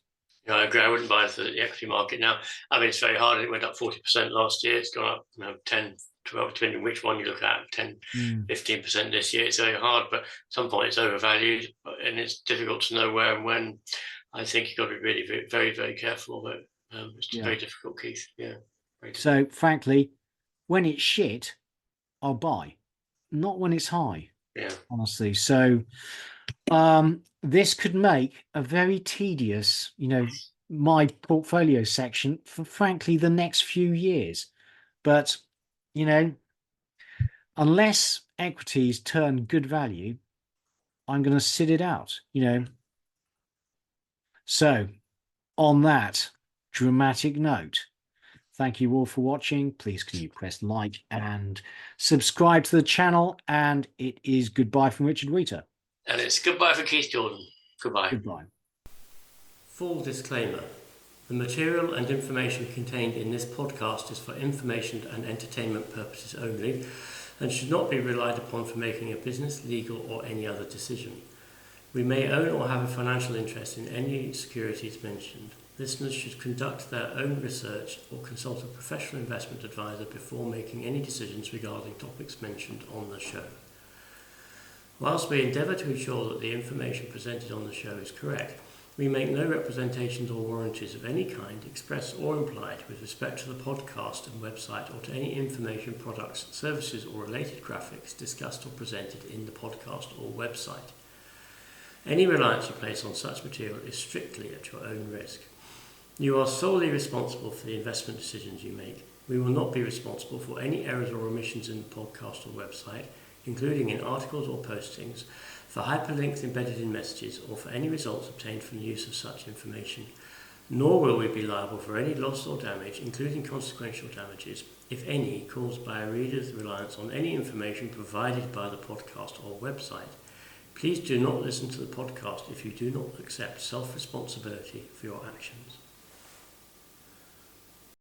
Yeah, I agree. I wouldn't buy into the equity market now. I mean, it's very hard. It went up 40% last year. It's gone up 10, 12, depending which one you look at, 10, 15% this year. It's very hard, but at some point it's overvalued and it's difficult to know where and when. I think you've got to be really very, very, very careful of it. It's very difficult, Keith. Yeah. So, frankly, when it's shit, I'll buy, not when it's high. Yeah. Honestly. So, this could make a very tedious, my portfolio section for, frankly, the next few years. But, unless equities turn good value, I'm going to sit it out, So on that dramatic note, thank you all for watching. Please can you press like and subscribe to the channel. And it is goodbye from Richard Wheater. And it's goodbye for Keith Jordan. Goodbye. Goodbye. Full disclaimer. The material and information contained in this podcast is for information and entertainment purposes only and should not be relied upon for making a business, legal or any other decision. We may own or have a financial interest in any securities mentioned. Listeners should conduct their own research or consult a professional investment advisor before making any decisions regarding topics mentioned on the show. Whilst we endeavour to ensure that the information presented on the show is correct, we make no representations or warranties of any kind, express or implied, with respect to the podcast and website or to any information, products, services or related graphics discussed or presented in the podcast or website. Any reliance you place on such material is strictly at your own risk. You are solely responsible for the investment decisions you make. We will not be responsible for any errors or omissions in the podcast or website, including in articles or postings, for hyperlinks embedded in messages, or for any results obtained from the use of such information, nor will we be liable for any loss or damage, including consequential damages, if any, caused by a reader's reliance on any information provided by the podcast or website. Please do not listen to the podcast if you do not accept self-responsibility for your actions.